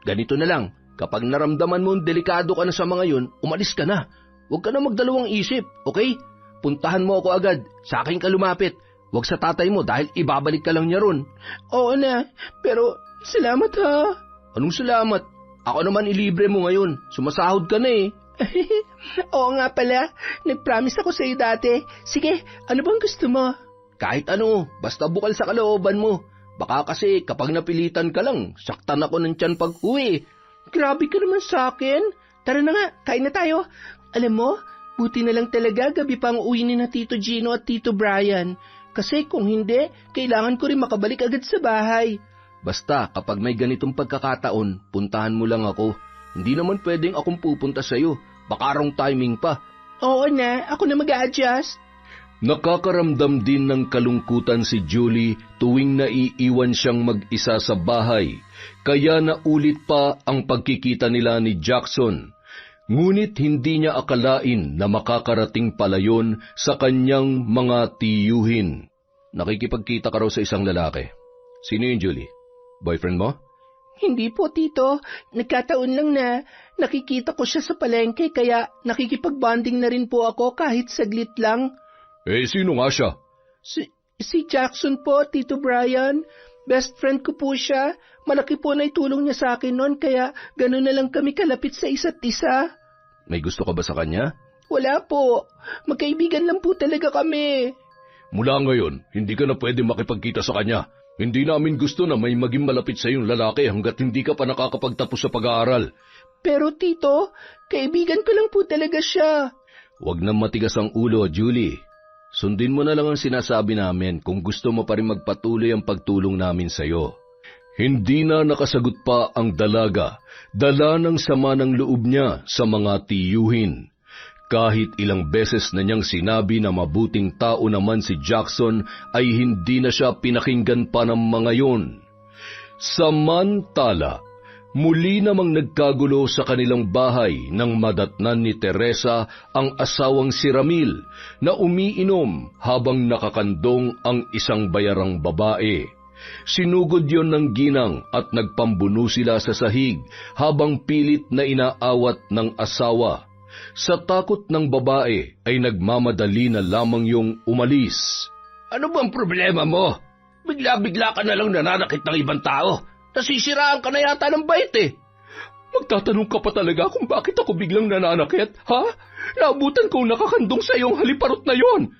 Ganito na lang, kapag naramdaman mo delikado ka na sa mga yun, umalis ka na. Huwag ka na magdalawang isip, okay? Puntahan mo ako agad, sa akin ka lumapit. Huwag sa tatay mo dahil ibabalik ka lang niya ron. Oo na, pero salamat ha. Anong salamat? Ako naman ilibre mo ngayon, sumasahod ka na Oo nga pala, nag-promise ako sa'yo dati. Sige, ano bang gusto mo? Kahit ano, basta bukal sa kalooban mo. Baka kasi kapag napilitan ka lang, saktan ako ng tiyan pag-uwi. Grabe ka naman sa akin. Tara na nga, kain na tayo. Alam mo, buti na lang talaga gabi pang uwi ni na Tito Gino at Tito Brian. Kasi kung hindi, kailangan ko rin makabalik agad sa bahay. Basta kapag may ganitong pagkakataon, puntahan mo lang ako. Hindi naman pwedeng akong pupunta sa'yo. Baka wrong timing pa. Oo na, ako na mag-a-adjust. Nakakaramdam din ng kalungkutan si Julie tuwing naiiwan siyang mag-isa sa bahay, kaya naulit pa ang pagkikita nila ni Jackson. Ngunit hindi niya akalain na makakarating pala yun sa kanyang mga tiyuhin. Nakikipagkita ka raw sa isang lalaki. Sino yun, Julie? Boyfriend mo? Hindi po, Tito. Nagkataon lang na nakikita ko siya sa palengke kaya nakikipag-bonding na rin po ako kahit saglit lang. Sino nga siya? Si Jackson po, Tito Brian. Best friend ko po siya. Malaki po na itulong niya sa akin noon kaya gano'n na lang kami kalapit sa isa't isa. May gusto ka ba sa kanya? Wala po. Magkaibigan lang po talaga kami. Mula ngayon, hindi ka na pwede makipagkita sa kanya. Hindi namin gusto na may maging malapit sa iyong lalaki hanggat hindi ka pa nakakapagtapos sa pag-aaral. Pero tito, kaibigan ko lang po talaga siya. Huwag na matigas ang ulo, Julie. Sundin mo na lang ang sinasabi namin kung gusto mo pa rin magpatuloy ang pagtulong namin sa iyo. Hindi na nakasagot pa ang dalaga, dala ng sama ng loob niya sa mga tiyuhin. Kahit ilang beses na niyang sinabi na mabuting tao naman si Jackson ay hindi na siya pinakinggan pa ng mga yon. Samantala, muli namang nagkagulo sa kanilang bahay nang madatnan ni Teresa ang asawang si Ramil na umiinom habang nakakandong ang isang bayarang babae. Sinugod yon ng ginang at nagpambuno sila sa sahig habang pilit na inaawat ng asawa. Sa takot ng babae ay nagmamadali na lamang yung umalis. Ano bang problema mo? Bigla-bigla ka na lang nananakit ng ibang tao. Nasisiraan ka na yata ng bait eh. Magtatanong ka pa talaga kung bakit ako biglang nananakit, ha? Naabutan kong nakakandong sa iyong haliparot na yon.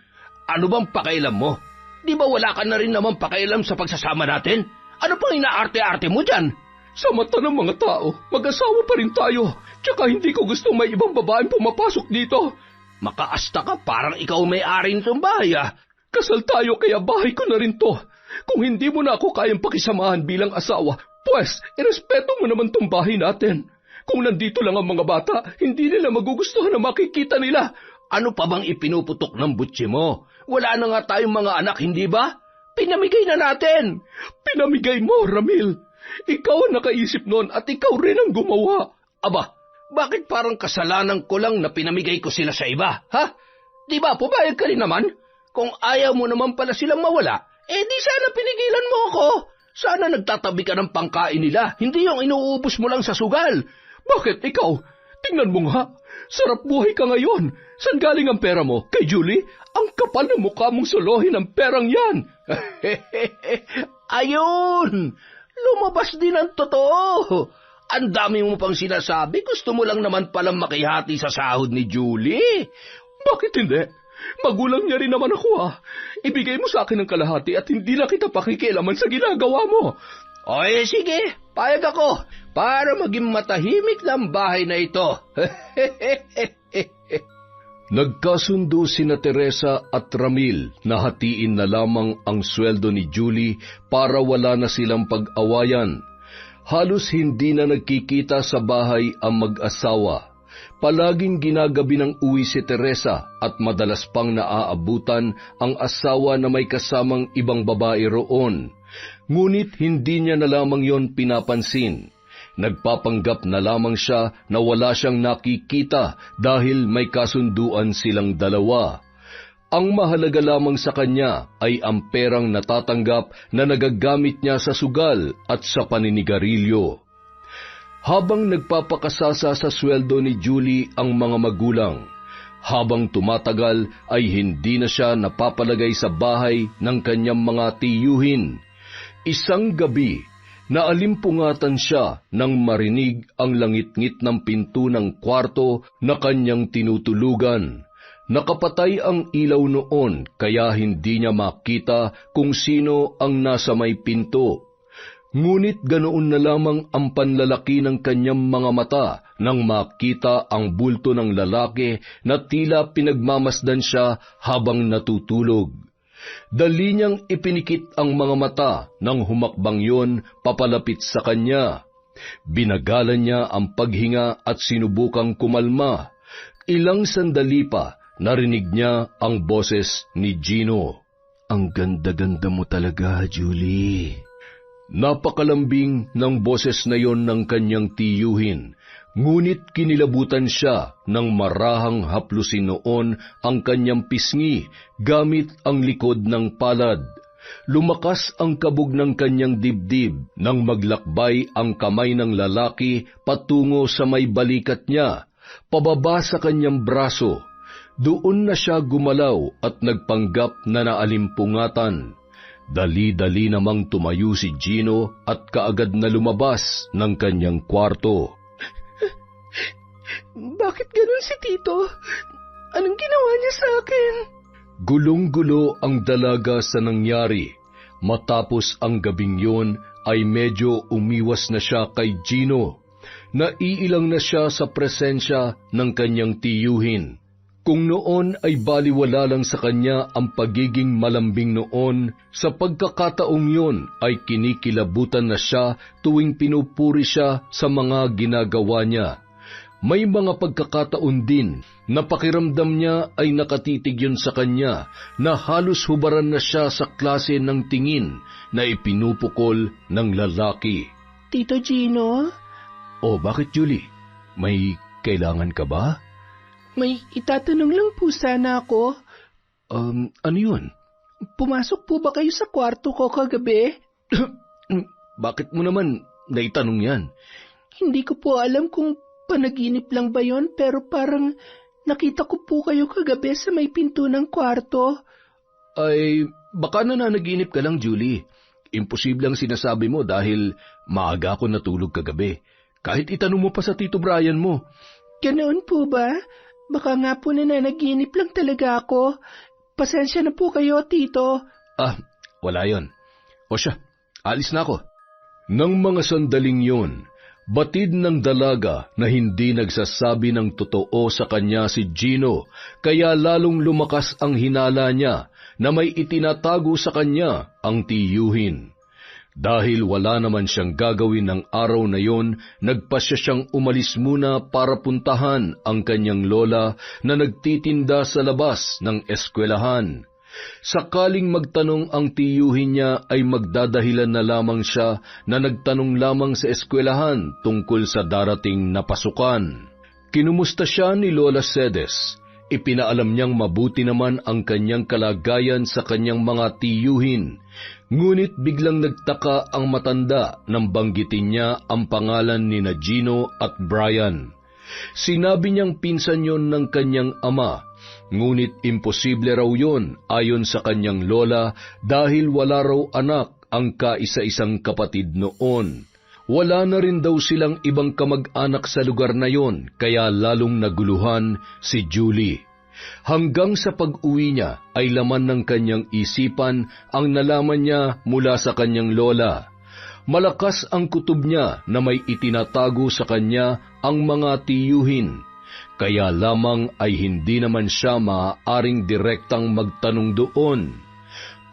Ano bang pakailam mo? Di ba wala ka na rin naman pakailam sa pagsasama natin? Ano pang inaarte-arte mo dyan? Sa mata ng mga tao, mag-asawa pa rin tayo. Tsaka hindi ko gusto may ibang babaeng pumapasok dito. Makaasta ka, parang ikaw may-ari nitong bahay ah. Kasal tayo kaya bahay ko na rin to. Kung hindi mo na ako kayang pakisamahan bilang asawa, pues, irespeto mo naman tong bahay natin. Kung nandito lang ang mga bata, hindi nila magugustuhan na makikita nila. Ano pa bang ipinuputok ng butsi mo? Wala na nga tayong mga anak, hindi ba? Pinamigay na natin. Pinamigay mo, Ramil. Ikaw ang nakaisip noon at ikaw rin ang gumawa. Aba, bakit parang kasalanan ko lang na pinamigay ko sila sa iba, ha? Di ba, pumayag ka rin naman? Kung ayaw mo naman pala silang mawala, di sana pinigilan mo ako. Sana nagtatabi ka ng pangkain nila, hindi yung inuubos mo lang sa sugal. Bakit ikaw? Tingnan mo nga, sarap buhay ka ngayon. Saan galing ang pera mo? Kay Julie? Ang kapal ng mukha mong solohin ang perang yan. Ayun! Lumabas din ang totoo. Ang dami mo pang sinasabi, gusto mo lang naman palang makihati sa sahod ni Julie. Bakit hindi? Magulang niya rin naman ako ah. Ibigay mo sa akin ang kalahati at hindi na kita pakikialaman sa ginagawa mo. Oy, sige, payag ako para maging matahimik lang bahay na ito. Nagkasundo sina Teresa at Ramil na hatiin na lamang ang sweldo ni Julie para wala na silang pag-awayan. Halos hindi na nagkikita sa bahay ang mag-asawa. Palaging ginagabi ng uwi si Teresa at madalas pang naaabutan ang asawa na may kasamang ibang babae roon. Ngunit hindi niya na lamang yon pinapansin. Nagpapanggap na lamang siya na wala siyang nakikita dahil may kasunduan silang dalawa. Ang mahalaga lamang sa kanya ay ang perang natatanggap na nagagamit niya sa sugal at sa paninigarilyo. Habang nagpapakasasa sa sweldo ni Julie ang mga magulang, habang tumatagal ay hindi na siya napapalagay sa bahay ng kanyang mga tiyuhin. Isang gabi, naalimpungatan siya nang marinig ang langit-ngit ng pinto ng kwarto na kanyang tinutulugan. Nakapatay ang ilaw noon kaya hindi niya makita kung sino ang nasa may pinto. Ngunit ganoon na lamang ang panlalaki ng kanyang mga mata nang makita ang bulto ng lalaki na tila pinagmamasdan siya habang natutulog. Dali niyang ipinikit ang mga mata nang humakbang yon papalapit sa kanya. Binagalan niya ang paghinga at sinubukang kumalma. Ilang sandali pa, narinig niya ang boses ni Gino. Ang ganda-ganda mo talaga, Julie. Napakalambing ng boses na yon ng kanyang tiyuhin, ngunit kinilabutan siya nang marahang haplusin noon ang kanyang pisngi gamit ang likod ng palad. Lumakas ang kabog ng kanyang dibdib nang maglakbay ang kamay ng lalaki patungo sa may balikat niya, pababa sa kanyang braso. Doon na siya gumalaw at nagpanggap na naalimpungatan. Dali-dali namang tumayo si Gino at kaagad na lumabas ng kanyang kwarto. Bakit ganun si Tito? Anong ginawa niya sa akin? Gulong-gulo ang dalaga sa nangyari. Matapos ang gabing yun ay medyo umiwas na siya kay Gino. Naiilang na siya sa presensya ng kanyang tiyuhin. Kung noon ay baliwala lang sa kanya ang pagiging malambing noon, sa pagkakataong yun ay kinikilabutan na siya tuwing pinupuri siya sa mga ginagawa niya. May mga pagkakataon din na pakiramdam niya ay nakatitig yun sa kanya na halos hubaran na siya sa klase ng tingin na ipinupukol ng lalaki. Tito Gino? O bakit, Julie? May kailangan ka ba? May itatanong lang po sana ako. Ano yun? Pumasok po ba kayo sa kwarto ko kagabi? Bakit mo naman naitanong yan? Hindi ko po alam kung panaginip lang ba yon, pero parang nakita ko po kayo kagabi sa may pinto ng kwarto. Ay, baka nananaginip ka lang, Julie. Imposible ang sinasabi mo dahil maaga ako natulog kagabi. Kahit itanong mo pa sa Tito Brian mo. Ganoon po ba? Baka nga po nananaginip lang talaga ako. Pasensya na po kayo, Tito. Wala yon. O siya, alis na ako. Nang mga sandaling yon, batid ng dalaga na hindi nagsasabi ng totoo sa kanya si Gino, kaya lalong lumakas ang hinala niya na may itinatago sa kanya ang tiyuhin. Dahil wala naman siyang gagawin ng araw na yon, nagpasya siyang umalis muna para puntahan ang kanyang lola na nagtitinda sa labas ng eskwelahan. Sakaling magtanong ang tiyuhin niya ay magdadahilan na lamang siya na nagtanong lamang sa eskwelahan tungkol sa darating na pasukan. Kinumusta siya ni Lola Cedes. Ipinaalam niyang mabuti naman ang kanyang kalagayan sa kanyang mga tiyuhin. Ngunit biglang nagtaka ang matanda nang banggitin niya ang pangalan ni Gino at Brian. Sinabi niyang pinsan yon ng kanyang ama, ngunit imposible raw yon ayon sa kanyang lola dahil wala raw anak ang kaisa-isang kapatid noon. Wala na rin daw silang ibang kamag-anak sa lugar na yon, kaya lalong naguluhan si Julie. Hanggang sa pag-uwi niya ay laman ng kanyang isipan ang nalaman niya mula sa kanyang lola. Malakas ang kutob niya na may itinatago sa kanya ang mga tiyuhin, kaya lamang ay hindi naman siya maaaring direktang magtanong doon.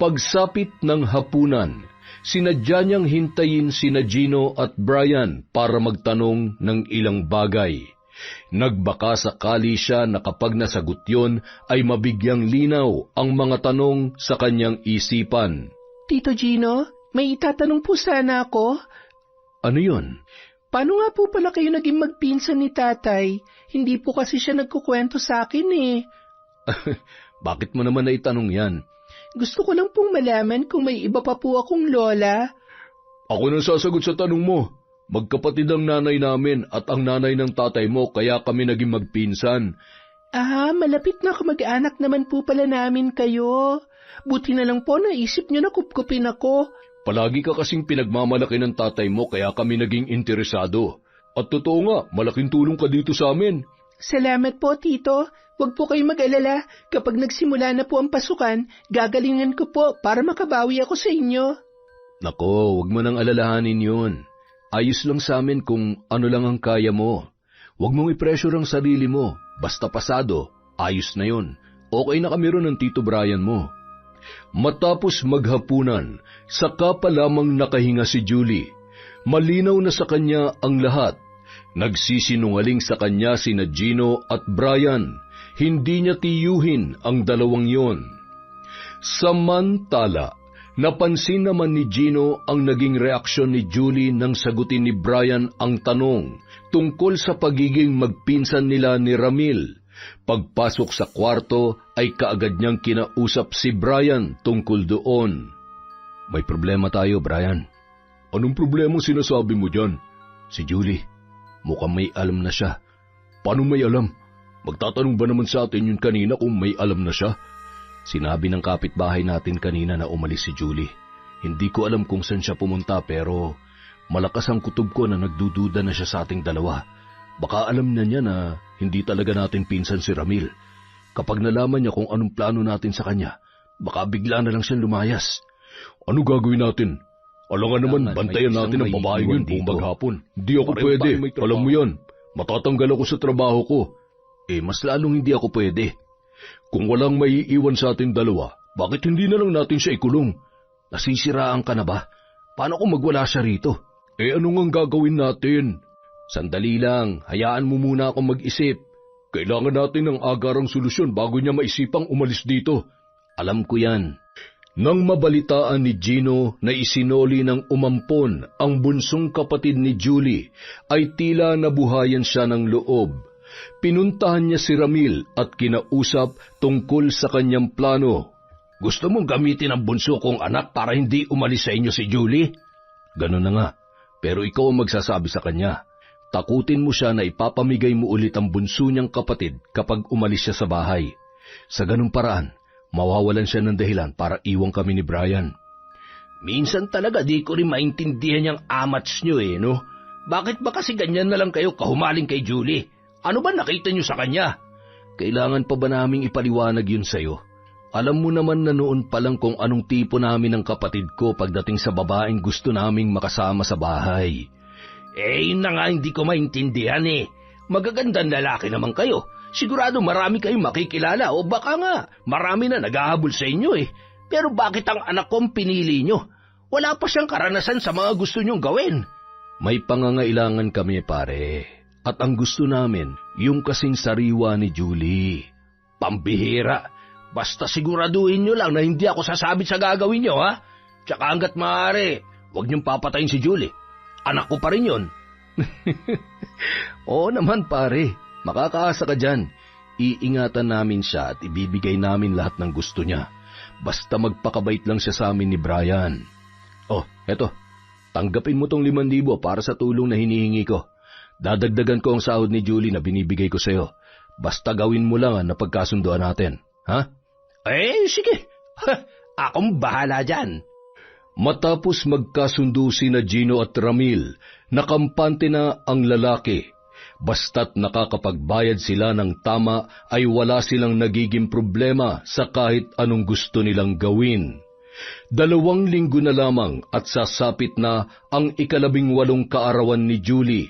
Pagsapit ng hapunan, sinadya niyang hintayin sina Gino at Brian para magtanong ng ilang bagay. Nagbaka sakali siya na kapag nasagot yon ay mabigyang linaw ang mga tanong sa kanyang isipan. Tito Gino, may itatanong po sana ako. Ano yon? Paano nga po pala kayo naging magpinsan ni tatay? Hindi po kasi siya nagkukwento sa akin eh. Bakit mo naman naitanong yan? Gusto ko lang pong malaman kung may iba pa po akong lola. Ako nang sasagot sa tanong mo. Magkapatid ang nanay namin at ang nanay ng tatay mo, kaya kami naging magpinsan. Malapit na kamag-anak naman po pala namin kayo. Buti na lang po naisip niyo na kupkupin ako. Palagi ka kasing pinagmamalaki ng tatay mo, kaya kami naging interesado. At totoo nga, malaking tulong ka dito sa amin. Salamat po, Tito. Huwag po kayong mag-alala. Kapag nagsimula na po ang pasukan, gagalingan ko po para makabawi ako sa inyo. Nako, huwag mo nang alalahanin yun. Ayos lang sa amin kung ano lang ang kaya mo. Huwag mong i-pressure ang sarili mo. Basta pasado, ayos na yun. Okay na kami ron ng Tito Brian mo. Matapos maghapunan, saka pa lamang nakahinga si Julie. Malinaw na sa kanya ang lahat. Nagsisinungaling sa kanya sina Gino at Brian. Hindi niya tiyuhin ang dalawang yon. Samantala, napansin naman ni Gino ang naging reaksyon ni Julie nang sagutin ni Brian ang tanong tungkol sa pagiging magpinsan nila ni Ramil. Pagpasok sa kwarto ay kaagad niyang kinausap si Brian tungkol doon. May problema tayo, Brian. Anong problema sinasabi mo dyan? Si Julie, mukhang may alam na siya. Paano may alam? Magtatanong ba naman sa atin yun kanina kung may alam na siya? Sinabi ng kapitbahay natin kanina na umalis si Julie. Hindi ko alam kung saan siya pumunta pero malakas ang kutob ko na nagdududa na siya sa ating dalawa. Baka alam na niya na hindi talaga natin pinsan si Ramil. Kapag nalaman niya kung anong plano natin sa kanya, baka bigla na lang siyang lumayas. Ano gagawin natin? Alangan naman, bantayan natin ang babae yun buong maghapon. Di ako pwede, alam mo yan. Matatanggal ako sa trabaho ko. Mas lalong hindi ako pwede. Kung walang maiiwan sa ating dalawa, bakit hindi na lang natin siya ikulong? Nasisiraan ka na ba? Paano kung magwala siya rito? Ano ngang gagawin natin? Sandali lang, hayaan mo muna akong mag-isip. Kailangan natin ng agarang solusyon bago niya maisipang umalis dito. Alam ko yan. Nang mabalitaan ni Gino na isinoli ng umampon ang bunsong kapatid ni Julie, ay tila nabuhayan siya ng loob. Pinuntahan niya si Ramil at kinausap tungkol sa kanyang plano. Gusto mong gamitin ang bunso kong anak para hindi umalis sa inyo si Julie? Ganun na nga, pero ikaw ang magsasabi sa kanya. Takutin mo siya na ipapamigay mo ulit ang bunso niyang kapatid kapag umalis siya sa bahay. Sa ganung paraan, mawawalan siya ng dahilan para iwang kami ni Brian. Minsan talaga di ko rin maintindihan yung amats niyo no? Bakit ba kasi ganyan na lang kayo kahumaling kay Julie? Ano ba nakita niyo sa kanya? Kailangan pa ba naming ipaliwanag yun sa'yo? Alam mo naman na noon pa lang kung anong tipo namin ng kapatid ko pagdating sa babaeng gusto naming makasama sa bahay. Yun na nga hindi ko maintindihan Magagandang lalaki naman kayo. Sigurado marami kayong makikilala o baka nga marami na naghahabol sa inyo Pero bakit ang anak kong pinili nyo? Wala pa siyang karanasan sa mga gusto nyong gawin. May pangangailangan kami pare. At ang gusto namin, yung kasing sariwa ni Julie. Pambihira. Basta siguraduhin nyo lang na hindi ako sasabit sa gagawin nyo, ha? Tsaka hanggat maaari, huwag nyong papatayin si Julie. Anak ko pa rin yun. Oo naman pare, makakaasa ka dyan. Iingatan namin siya at ibibigay namin lahat ng gusto niya. Basta magpakabait lang siya sa amin ni Brian. Eto, tanggapin mo tong 5,000 para sa tulong na hinihingi ko. Dadagdagan ko ang sahod ni Julie na binibigay ko sa'yo. Basta gawin mo lang na pagkasunduan natin, ha? Sige. Akong bahala dyan. Matapos magkasundo sina Gino at Ramil, nakampante na ang lalaki. Basta't nakakapagbayad sila ng tama ay wala silang nagiging problema sa kahit anong gusto nilang gawin. 2 linggo na lamang at sasapit na ang 18 kaarawan ni Julie.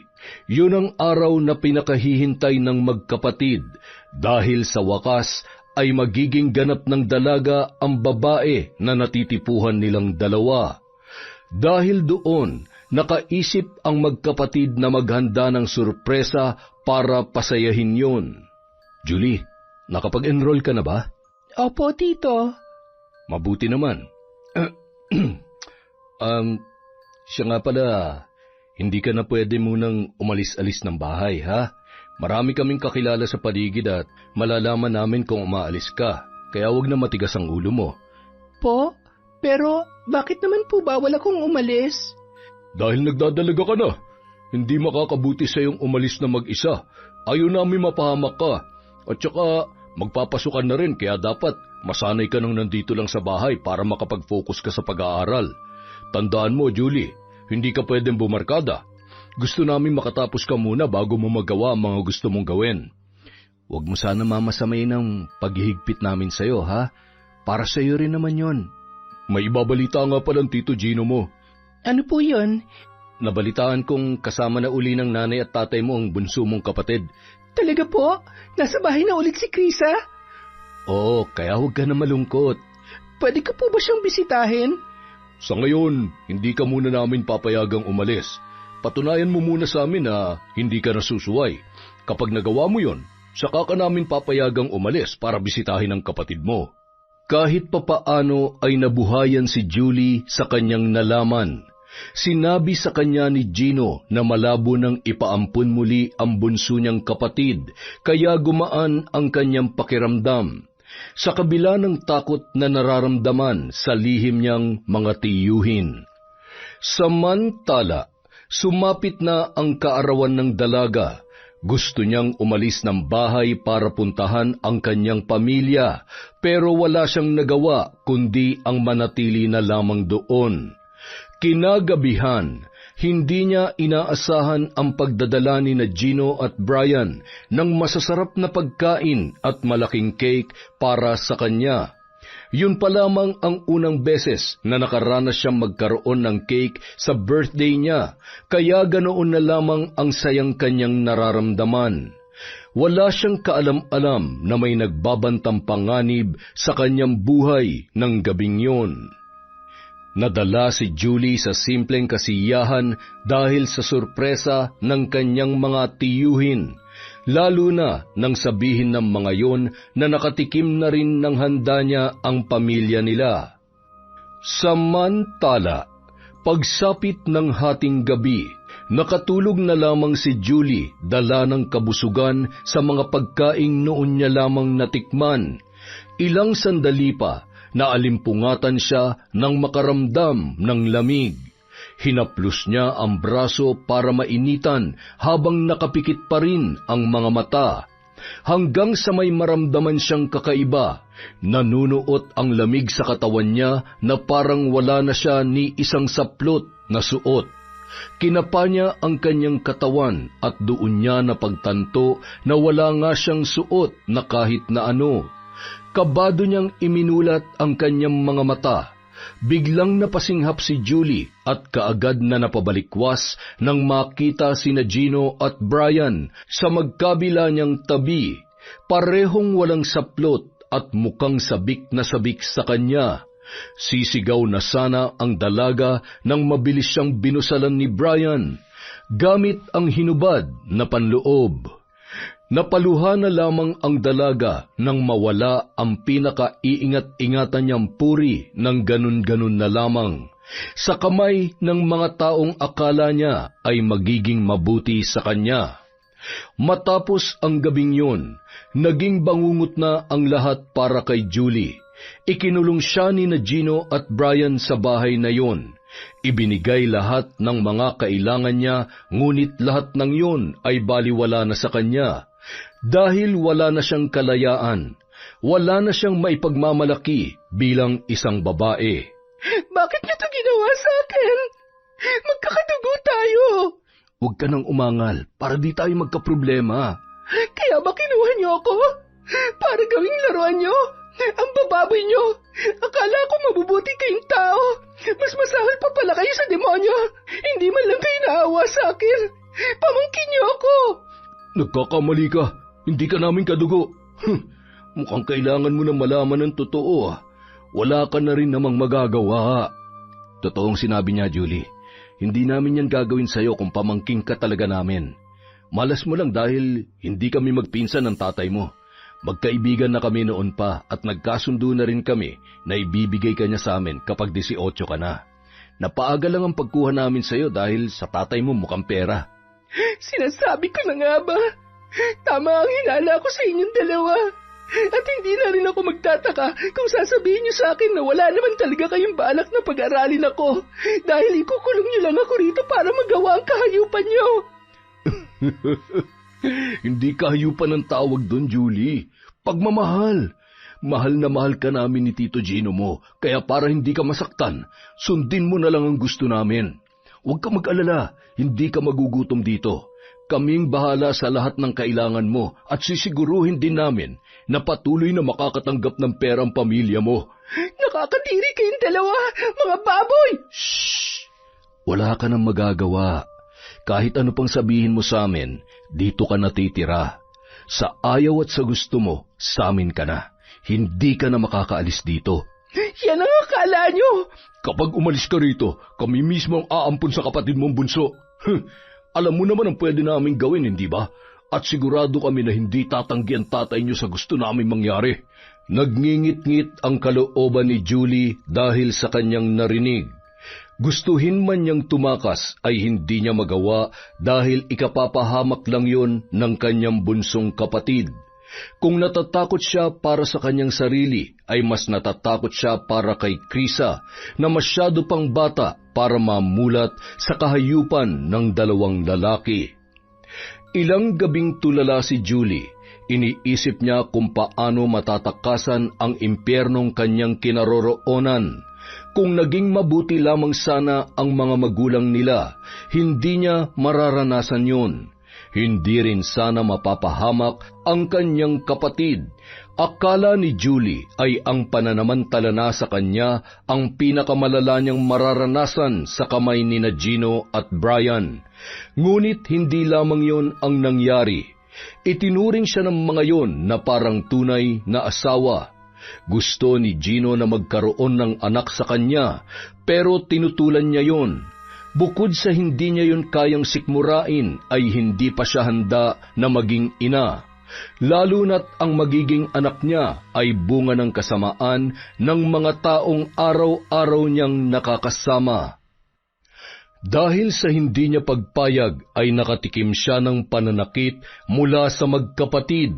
Yun ang araw na pinakahihintay ng magkapatid dahil sa wakas ay magiging ganap ng dalaga ang babae na natitipuhan nilang dalawa. Dahil doon, nakaisip ang magkapatid na maghanda ng surpresa para pasayahin yun. Julie, nakapag-enroll ka na ba? Opo, tito. Mabuti naman. Siya nga pala, hindi ka na pwede munang umalis-alis ng bahay, ha? Marami kaming kakilala sa paligid at malalaman namin kung umaalis ka, kaya wag na matigas ang ulo mo. Po? Pero bakit naman po bawal akong umalis? Dahil nagdadalaga ka na. Hindi makakabuti sa iyong umalis na mag-isa. Ayaw namin mapahamak ka. At saka magpapasukan na rin kaya dapat masanay ka nang nandito lang sa bahay para makapag-focus ka sa pag-aaral. Tandaan mo, Julie, hindi ka pwedeng bumarkada. Gusto namin makatapos ka muna bago mo magawa ang mga gusto mong gawin. Huwag mo sana mamasamay ng paghihigpit namin sa'yo, ha? Para sa'yo rin naman yon. May ibabalita nga palang Tito Gino mo. Ano po yun? Nabalitaan kong kasama na uli ng nanay at tatay mo ang bunso mong kapatid. Talaga po? Nasa bahay na ulit si Krisa? Oo, kaya huwag ka na malungkot. Pwede ka po ba siyang bisitahin? Sa ngayon, hindi ka muna namin papayagang umalis. Patunayan mo muna sa amin na hindi ka nasusuway. Kapag nagawa mo yon, saka ka namin papayagang umalis para bisitahin ang kapatid mo. Kahit papaano ay nabuhayan si Julie sa kanyang nalaman. Sinabi sa kanya ni Gino na malabo nang ipaampun muli ang bunso niyang kapatid, kaya gumaan ang kanyang pakiramdam. Sa kabila ng takot na nararamdaman sa lihim niyang mga tiyuhin. Samantala, sumapit na ang kaarawan ng dalaga. Gusto niyang umalis ng bahay para puntahan ang kanyang pamilya, pero wala siyang nagawa kundi ang manatili na lamang doon. Kinagabihan, hindi niya inaasahan ang pagdadala ni na Gino at Brian ng masasarap na pagkain at malaking cake para sa kanya. Yun pa lamang ang unang beses na nakaranas siyang magkaroon ng cake sa birthday niya, kaya ganoon na lamang ang sayang kanyang nararamdaman. Wala siyang kaalam-alam na may nagbabantang panganib sa kanyang buhay ng gabing yun. Nadala si Julie sa simpleng kasiyahan dahil sa sorpresa ng kanyang mga tiyuhin, lalo na nang sabihin ng mga yon na nakatikim na rin ng handa niya ang pamilya nila. Samantala, pagsapit ng hating gabi, nakatulog na lamang si Julie dala ng kabusugan sa mga pagkaing noon niya lamang natikman. Ilang sandali pa, naalimpungatan siya nang makaramdam ng lamig. Hinaplos niya ang braso para mainitan habang nakapikit pa rin ang mga mata. Hanggang sa may maramdaman siyang kakaiba, nanunuot ang lamig sa katawan niya na parang wala na siya ni isang saplot na suot. Kinapa niya ang kanyang katawan at doon niya napagtanto na wala nga siyang suot na kahit na ano. Kabado niyang iminulat ang kanyang mga mata. Biglang napasinghap si Julie at kaagad na napabalikwas nang makita sina Gino at Brian sa magkabila niyang tabi, parehong walang saplot at mukhang sabik na sabik sa kanya. Sisigaw na sana ang dalaga nang mabilis siyang binusalan ni Brian, gamit ang hinubad na panloob. Napaluha na lamang ang dalaga nang mawala ang pinaka-iingat-ingatan niyang puri ng ganun-ganun na lamang, sa kamay ng mga taong akala niya ay magiging mabuti sa kanya. Matapos ang gabing yun, naging bangungot na ang lahat para kay Julie. Ikinulong siya ni na Gino at Brian sa bahay na yun. Ibinigay lahat ng mga kailangan niya, ngunit lahat ng yun ay baliwala na sa kanya. Dahil wala na siyang kalayaan, wala na siyang maipagmamalaki bilang isang babae. Bakit niyo ito ginawa sa akin? Magkakadugo tayo. Huwag ka nang umangal para di tayo magkaproblema. Kaya ba kinuha niyo ako? Para gawing laruan niyo? Ang bababoy niyo. Akala ko mabubuti kayong tao. Mas masahal pa pala kayo sa demonyo. Hindi man lang kayo naawa sa akin. Pamangkin niyo ako. Nagkakamali ka. Hindi ka namin kadugo. Mukhang kailangan mo na malaman ng totoo. Wala ka na rin namang magagawa. Totoong sinabi niya, Julie. Hindi namin yan gagawin sa'yo kung pamangking ka talaga namin. Malas mo lang dahil hindi kami magpinsan ng tatay mo. Magkaibigan na kami noon pa at nagkasundo na rin kami na ibibigay ka niya sa amin kapag 18 ka na. Napaaga lang ang pagkuha namin sa'yo dahil sa tatay mo mukhang pera. Sinasabi ko na nga ba? Tama ang hinala ko sa inyong dalawa. At hindi na rin ako magtataka kung sasabihin niyo sa akin na wala naman talaga kayong balak na pag-aralin ako dahil ikukulong niyo lang ako rito para magawa ang kahayupan niyo. Hindi kahayupan ang tawag doon, Julie. Pagmamahal. Mahal na mahal ka namin ni Tito Gino mo, kaya para hindi ka masaktan, sundin mo na lang ang gusto namin. Huwag ka mag-alala, hindi ka magugutom dito. Kaming bahala sa lahat ng kailangan mo at sisiguruhin din namin na patuloy na makakatanggap ng perang pamilya mo. Nakakatiri kayong dalawa, mga baboy! Shhh! Wala ka nang magagawa. Kahit ano pang sabihin mo sa amin, dito ka natitira. Sa ayaw at sa gusto mo, sa amin ka na. Hindi ka na makakaalis dito. Yan ang akala nyo! Kapag umalis ka rito, kami mismo ang aampun sa kapatid mong bunso. Alam mo naman ang pwede namin gawin, hindi ba? At sigurado kami na hindi tatanggi ang tatay niyo sa gusto namin mangyari. Nagngingit-ngit ang kalooban ni Julie dahil sa kanyang narinig. Gustuhin man niyang tumakas ay hindi niya magawa dahil ikapapahamak lang yon ng kanyang bunsong kapatid. Kung natatakot siya para sa kanyang sarili, ay mas natatakot siya para kay Krisa na masyado pang bata para mamulat sa kahayupan ng dalawang lalaki. Ilang gabing tulala si Julie. Iniisip niya kung paano matatakasan ang impyernong kanyang kinaroroonan. Kung naging mabuti lamang sana ang mga magulang nila, hindi niya mararanasan yun. Hindi rin sana mapapahamak ang kanyang kapatid. Akala ni Julie ay ang pananamantala na sa kanya ang pinakamalala niyang mararanasan sa kamay ni Gino at Brian. Ngunit hindi lamang yon ang nangyari. Itinuring siya ng mga yon na parang tunay na asawa. Gusto ni Gino na magkaroon ng anak sa kanya, pero tinutulan niya yon. Bukod sa hindi niya yon kayang sikmurain, ay hindi pa siya handa na maging ina. Lalo na't ang magiging anak niya ay bunga ng kasamaan ng mga taong araw-araw niyang nakakasama. Dahil sa hindi niya pagpayag ay nakatikim siya ng pananakit mula sa magkapatid.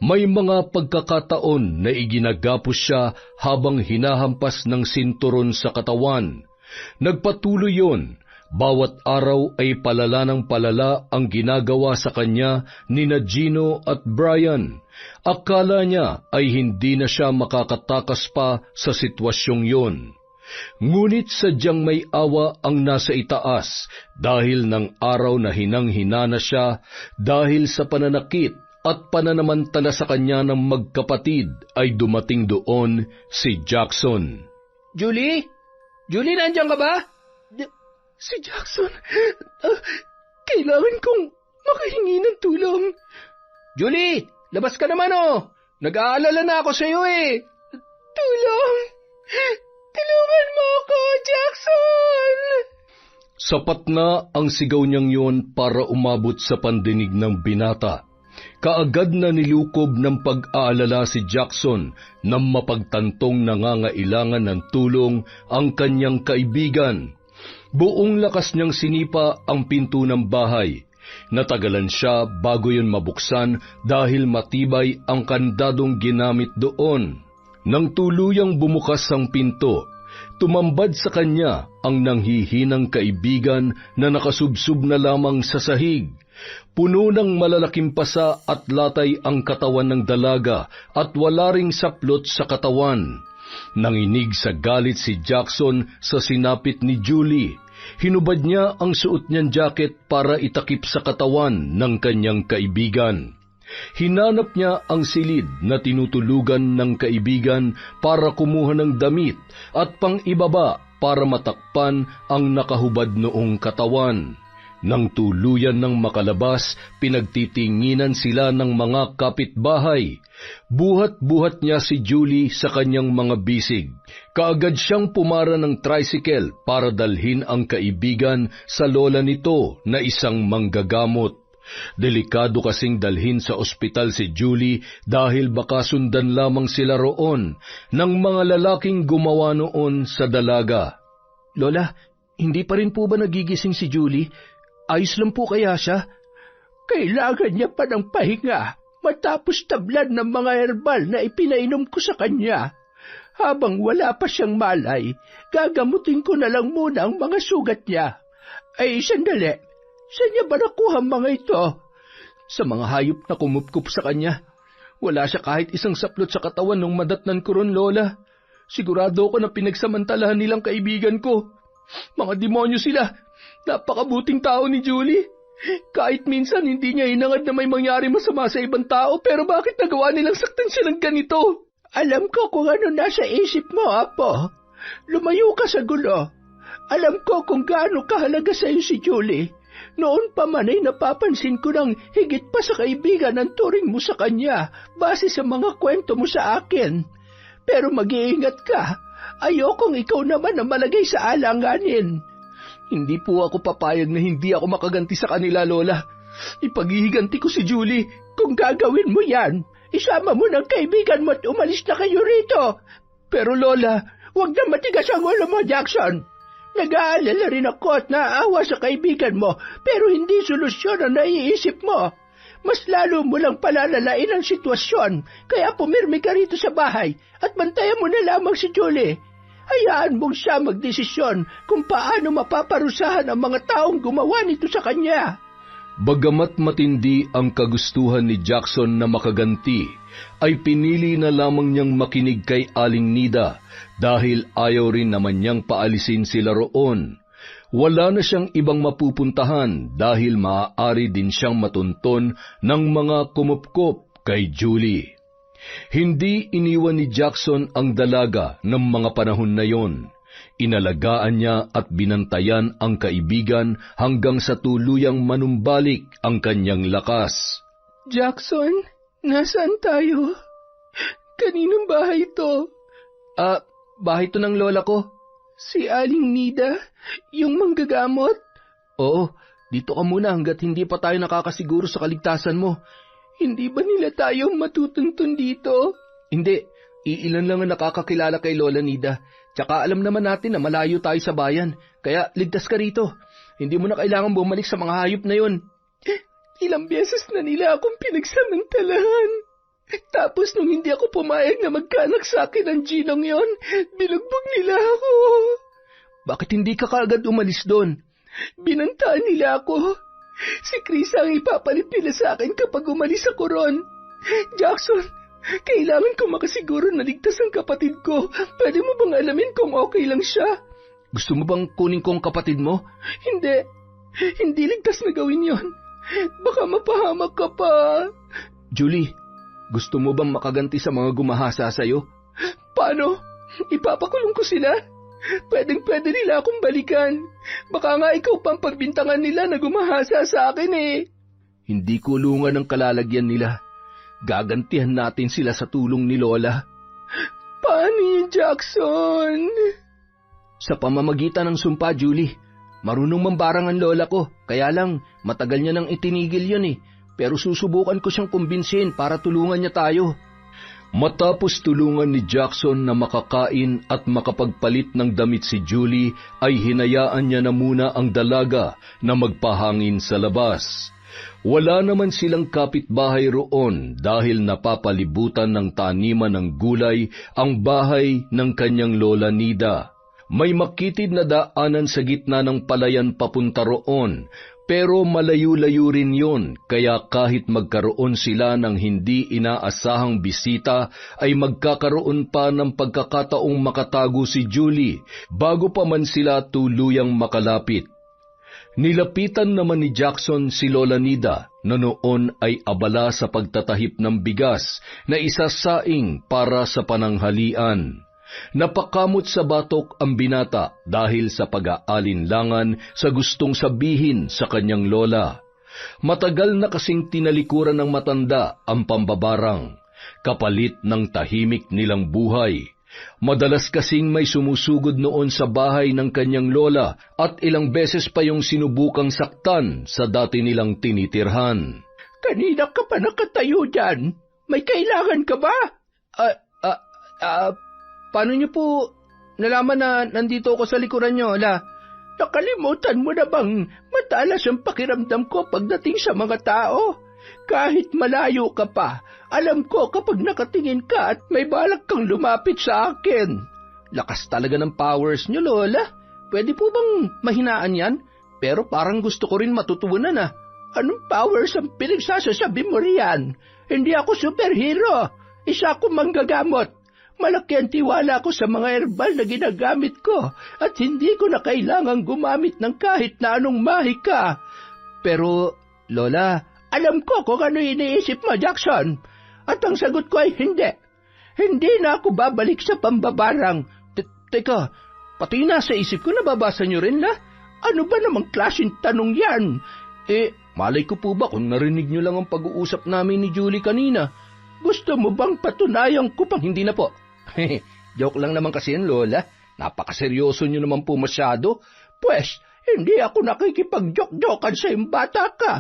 May mga pagkakataon na iginagapos siya habang hinahampas ng sinturon sa katawan. Nagpatuloy yon. Bawat araw ay palala ng palala ang ginagawa sa kanya ni Gino at Brian. Akala niya ay hindi na siya makakatakas pa sa sitwasyong yon. Ngunit sadyang may awa ang nasa itaas dahil ng araw na hinang-hina na siya dahil sa pananakit at pananamantala sa kanya ng magkapatid ay dumating doon si Jackson. Julie? Julie, nandiyan ka ba? Si Jackson, kailangan kong makahingi ng tulong. Julie, labas ka naman oh. Nag-aalala na ako sa iyo eh. Tulong! Tulungan mo ako, Jackson! Sapat na ang sigaw niyang yun para umabot sa pandinig ng binata. Kaagad na nilukob ng pag-aalala si Jackson na mapagtantong nangangailangan ng tulong ang kanyang kaibigan. Buong lakas niyang sinipa ang pinto ng bahay. Natagalan siya bago yun mabuksan dahil matibay ang kandadong ginamit doon. Nang tuluyang bumukas ang pinto, tumambad sa kanya ang nanghihinang kaibigan na nakasubsob na lamang sa sahig. Puno ng malalaking pasa at latay ang katawan ng dalaga at wala ring saplot sa katawan. Nanginig sa galit si Jackson sa sinapit ni Julie. Hinubad niya ang suot niyang jacket para itakip sa katawan ng kanyang kaibigan. Hinanap niya ang silid na tinutulugan ng kaibigan para kumuha ng damit at pang-ibaba para matakpan ang nakahubad noong katawan. Nang tuluyan ng makalabas, pinagtitinginan sila ng mga kapitbahay. Buhat-buhat niya si Julie sa kanyang mga bisig. Kaagad siyang pumara ng tricycle para dalhin ang kaibigan sa lola nito na isang manggagamot. Delikado kasing dalhin sa ospital si Julie dahil baka sundan lamang sila roon ng mga lalaking gumawa noon sa dalaga. Lola, hindi pa rin po ba nagigising si Julie? Ayos lang po kaya siya? Kailangan niya pa ng pahinga matapos tablan ng mga herbal na ipinainom ko sa kanya. Habang wala pa siyang malay, gagamutin ko na lang muna ang mga sugat niya. Ay, sandali. Saan niya ba nakuha ang mga ito? Sa mga hayop na kumupkup sa kanya. Wala siya kahit isang saplot sa katawan nung madatnan ko ron, Lola. Sigurado ko na pinagsamantalahan nilang kaibigan ko. Mga demonyo sila. Napakabuting tao ni Julie. Kahit minsan hindi niya hinangad na may mangyari masama sa ibang tao, pero bakit nagawa nilang saktan siya ng ganito? Alam ko kung ano nasa isip mo, Apo. Lumayo ka sa gulo. Alam ko kung gaano kahalaga sa iyo si Julie. Noon pa man ay napapansin ko ng higit pa sa kaibigan ang turing mo sa kanya base sa mga kwento mo sa akin. Pero mag-iingat ka. Ayokong ikaw naman ang malagay sa alanganin. Hindi po ako papayag na hindi ako makaganti sa kanila, Lola. Ipaghihiganti ko si Julie. Kung gagawin mo yan, isama mo ng kaibigan mo at umalis na kayo rito. Pero Lola, huwag na matigas ang ulo mo, Jackson. Nag-aalala rin ako at naaawa sa kaibigan mo, pero hindi solusyon ang naiisip mo. Mas lalo mo lang palalalain ang sitwasyon, kaya pumirmi ka rito sa bahay at bantayan mo na lamang si Julie. Hayaan mong siya magdesisyon kung paano mapaparusahan ang mga taong gumawa nito sa kanya. Bagamat matindi ang kagustuhan ni Jackson na makaganti, ay pinili na lamang niyang makinig kay Aling Nida dahil ayaw rin naman niyang paalisin sila roon. Wala na siyang ibang mapupuntahan dahil maaari din siyang matunton ng mga kumupkop kay Julie. Hindi iniwan ni Jackson ang dalaga ng mga panahon na yon. Inalagaan niya at binantayan ang kaibigan hanggang sa tuluyang manumbalik ang kanyang lakas. Jackson, nasaan tayo? Kaninong bahay ito? Bahay to ng lola ko. Si Aling Nida, yung manggagamot? Oo, dito ka muna hanggat hindi pa tayo nakakasiguro sa kaligtasan mo. Hindi ba nila tayo matutuntun dito? Hindi, iilan lang ang nakakakilala kay Lola Nida. Tsaka alam naman natin na malayo tayo sa bayan, kaya ligtas ka rito. Hindi mo na kailangan bumalik sa mga hayop na yun. Ilang beses na nila akong pinagsamantalahan. Tapos nung hindi ako pumayag na magkaanak sa akin ang ginong yon, binugbog nila ako. Bakit hindi ka kaagad umalis doon? Binantaan nila ako. Si Chris ang ipapalit nila sa akin kapag umalis ako ron. Jackson, kailangan ko makasiguro na ligtas ang kapatid ko. Pwede mo bang alamin kung okay lang siya? Gusto mo bang kunin ko ang kapatid mo? Hindi. Hindi ligtas na gawin yon. Baka mapahamak ka pa. Julie, gusto mo bang makaganti sa mga gumahasa sa'yo? Paano? Ipapakulong ko sila? Pwedeng-pwede nila akong balikan. Baka nga ikaw pang pagbintangan nila na gumahasa sa akin eh. Hindi kulungan ang kalalagyan nila. Gagantihan natin sila sa tulong ni Lola. Paano yun, Jackson? Sa pamamagitan ng sumpa, Julie. Marunong mambarang ang lola ko, kaya lang matagal niya nang itinigil yun eh. Pero susubukan ko siyang kumbinsin para tulungan niya tayo. Matapos tulungan ni Jackson na makakain at makapagpalit ng damit si Julie, ay hinayaan niya na muna ang dalaga na magpahangin sa labas. Wala naman silang kapitbahay roon dahil napapalibutan ng taniman ng gulay ang bahay ng kanyang Lola Nida. May makitid na daanan sa gitna ng palayan papunta roon, pero malayo-layo rin yon, kaya kahit magkaroon sila ng hindi inaasahang bisita, ay magkakaroon pa ng pagkakataong makatago si Julie bago pa man sila tuluyang makalapit. Nilapitan naman ni Jackson si Lola Nida na noon ay abala sa pagtatahip ng bigas na isasaing para sa pananghalian. Napakamot sa batok ang binata dahil sa pag-aalinlangan sa gustong sabihin sa kanyang lola. Matagal na kasing tinalikuran ng matanda ang pambabarang, kapalit ng tahimik nilang buhay. Madalas kasing may sumusugod noon sa bahay ng kanyang lola at ilang beses pa yung sinubukang saktan sa dati nilang tinitirhan. Kanina ka pa nakatayo dyan? May kailangan ka ba? Paano niyo po nalaman na nandito ako sa likuran niyo, La? Nakalimutan mo na bang matalas ang pakiramdam ko pagdating sa mga tao? Kahit malayo ka pa, alam ko kapag nakatingin ka at may balak kang lumapit sa akin. Lakas talaga ng powers niyo, Lola. Pwede po bang mahinaan yan? Pero parang gusto ko rin matutunan ah. Anong powers ang pinagsasasabi mo riyan? Hindi ako superhero. Isa akong manggagamot. Malaki ang tiwala ko sa mga herbal na ginagamit ko at hindi ko na kailangang gumamit ng kahit na anong mahika. Pero, Lola, alam ko kung ano iniisip mo, Jackson. At ang sagot ko ay hindi. Hindi na ako babalik sa pambabarang. Teka, pati nasa isip ko nababasa niyo rin, La. Ano ba namang klaseng tanong yan? Malay ko po ba kung narinig niyo lang ang pag-uusap namin ni Julie kanina? Gusto mo bang patunayan ko pang hindi na po? Joke lang naman kasi yan, Lola. Napakaseryoso niyo naman po masyado. Pwes, hindi ako nakikipag-joke-jokan sa iyong bata ka.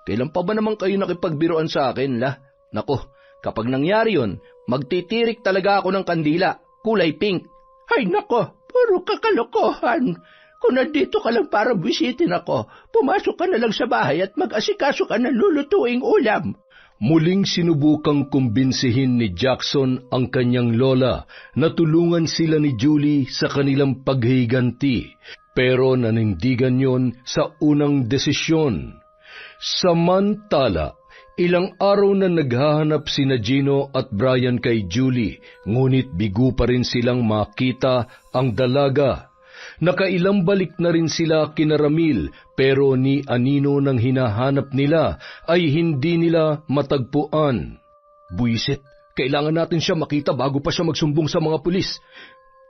Kailan pa ba naman kayo nakipagbiroan sa akin, La? Nako, kapag nangyari yon, magtitirik talaga ako ng kandila, kulay pink. Ay nako, puro kakalokohan. Kung nandito ka lang para bisitin ako, pumasok ka na lang sa bahay at mag-asikaso ka ng lulutuing ulam. Muling sinubukang kumbinsihin ni Jackson ang kanyang lola na tulungan sila ni Julie sa kanilang paghiganti, pero nanindigan yon sa unang desisyon. Samantala, ilang araw na naghahanap sina Gino at Brian kay Julie, ngunit bigo pa rin silang makita ang dalaga. Nakailang balik na rin sila kina Ramil, pero ni anino nang hinahanap nila ay hindi nila matagpuan. Buisit, kailangan natin siya makita bago pa siya magsumbong sa mga pulis.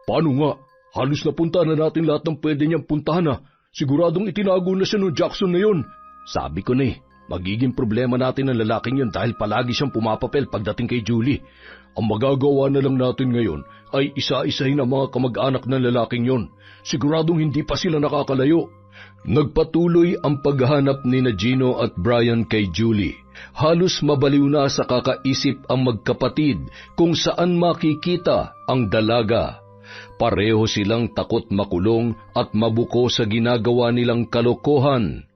Paano nga? Halos napuntahan na natin lahat ng pwede niyang puntahan na. Siguradong itinago na siya ng Jackson na yun. Sabi ko na magiging problema natin ang lalaking yun dahil palagi siyang pumapapel pagdating kay Julie. Ang magagawa na lang natin ngayon ay isa-isahin ang mga kamag-anak ng lalaking yon. Siguradong hindi pa sila nakakalayo. Nagpatuloy ang paghahanap ni Gino at Brian kay Julie. Halos mabaliw na sa kakaisip ang magkapatid kung saan makikita ang dalaga. Pareho silang takot makulong at mabuko sa ginagawa nilang kalokohan.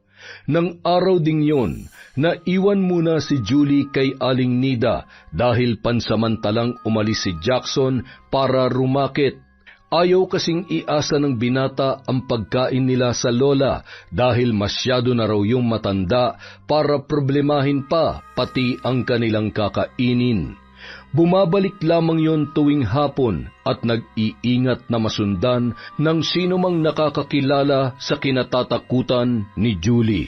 Nang araw ding yon, naiwan muna si Julie kay Aling Nida dahil pansamantalang umalis si Jackson para rumakit. Ayaw kasing iasa ng binata ang pagkain nila sa lola dahil masyado na raw yung matanda para problemahin pa pati ang kanilang kakainin. Bumabalik lamang yon tuwing hapon at nag-iingat na masundan ng sino mang nakakakilala sa kinatatakutan ni Julie.